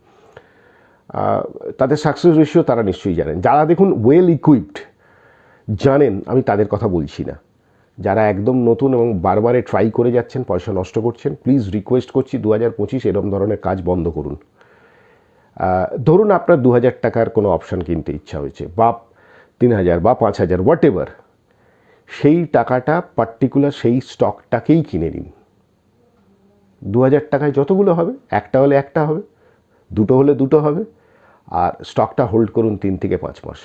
তাদের সাকসেস রেশিও তারা নিশ্চয়ই জানেন। যারা দেখুন ওয়েল ইকুইপড, জানেন, আমি তাদের কথা বলছি না। যারা একদম নতুন এবং বারবারে ট্রাই করে যাচ্ছেন, পয়সা নষ্ট করছেন, প্লিজ রিকোয়েস্ট করছি 2025 এরকম ধরনের কাজ বন্ধ করুন। ধরুন আপনার 2000 টাকার কোনো অপশান কিনতে ইচ্ছা হয়েছে, বা 3000 বা 5000, হোয়াট এভার, সেই টাকাটা পার্টিকুলার সেই স্টকটাকেই কিনে নিন। 2000 টাকায় যতগুলো হবে, একটা হলে একটা হবে, দুটো হলে দুটো হবে, আর স্টকটা হোল্ড করুন 3 থেকে 5 মাস।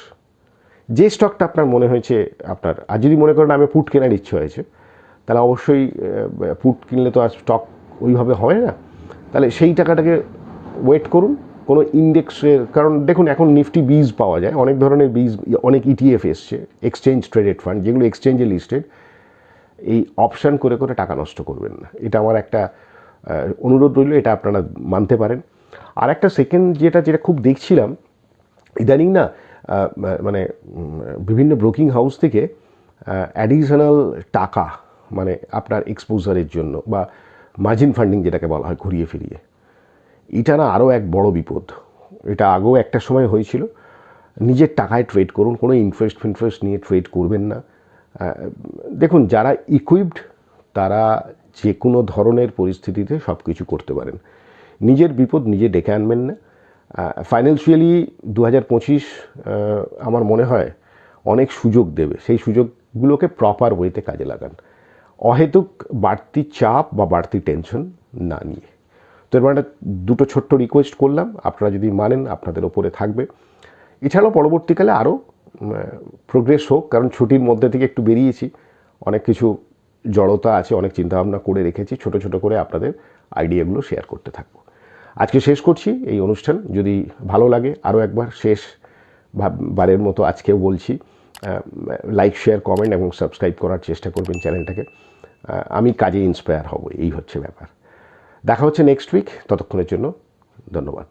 যে স্টকটা আপনার মনে হয়েছে আপনার, আর যদি মনে করেন আমি পুট কেনার ইচ্ছে হয়েছে, তাহলে অবশ্যই পুট কিনলে তো আর স্টক ওইভাবে হয় না, তাহলে সেই টাকাটাকে ওয়েট করুন কোনো ইন্ডেক্সের। কারণ দেখুন এখন নিফটি বীজ পাওয়া যায়, অনেক ধরনের বীজ, অনেক ইটিএফ এসছে, এক্সচেঞ্জ ট্রেডেড ফান্ড, যেগুলো এক্সচেঞ্জে লিস্টেড। এই অপশান করে করে টাকা নষ্ট করবেন না, এটা আমার একটা অনুরোধ রইল, এটা আপনারা মানতে পারেন। আর একটা সেকেন্ড যেটা খুব দেখছিলাম ইদানিং না, মানে বিভিন্ন ব্রোকিং হাউস থেকে অ্যাডিশনাল টাকা, মানে আপনার এক্সপোজারের জন্য বা মার্জিন ফান্ডিং যেটাকে বলা হয় ঘুরিয়ে ফিরিয়ে, এটা না আরও এক বড় বিপদ। এটা আগেও একটা সময় হয়েছিল। নিজের টাকায় ট্রেড করুন, কোনো ইন্টারেস্ট নিয়ে ট্রেড করবেন না। দেখুন, যারা ইকুইপড তারা যে কোনো ধরনের পরিস্থিতিতে সব কিছু করতে পারেন। নিজের বিপদ নিজে ডেকে আনবেন না। ফাইন্যান্সিয়ালি 2025 আমার মনে হয় অনেক সুযোগ দেবে, সেই সুযোগগুলোকে প্রপার ওয়েতে কাজে লাগান, অহেতুক বাড়তি চাপ বা বাড়তি টেনশন না নিয়ে। তো এর মানে দুটো ছোট্ট রিকোয়েস্ট করলাম, আপনারা যদি মানেন আপনাদের ওপরে থাকবে। এছাড়াও পরবর্তীকালে আরও প্রোগ্রেস হোক, কারণ ছুটির মধ্যে থেকে একটু বেরিয়েছি, অনেক কিছু জড়তা আছে, অনেক চিন্তাভাবনা করে রেখেছি, ছোট ছোট করে আপনাদের আইডিয়াগুলো শেয়ার করতে থাকবো। আজকে শেষ করছি এই অনুষ্ঠান। যদি ভালো লাগে আরও একবার শেষ বারের মতো আজকেও বলছি, লাইক, শেয়ার, কমেন্ট এবং সাবস্ক্রাইব করার চেষ্টা করবেন চ্যানেলটাকে। আমি কাজে ইন্সপায়ার হব, এই হচ্ছে ব্যাপার। দেখা হচ্ছে নেক্সট উইক, ততক্ষণের জন্য ধন্যবাদ।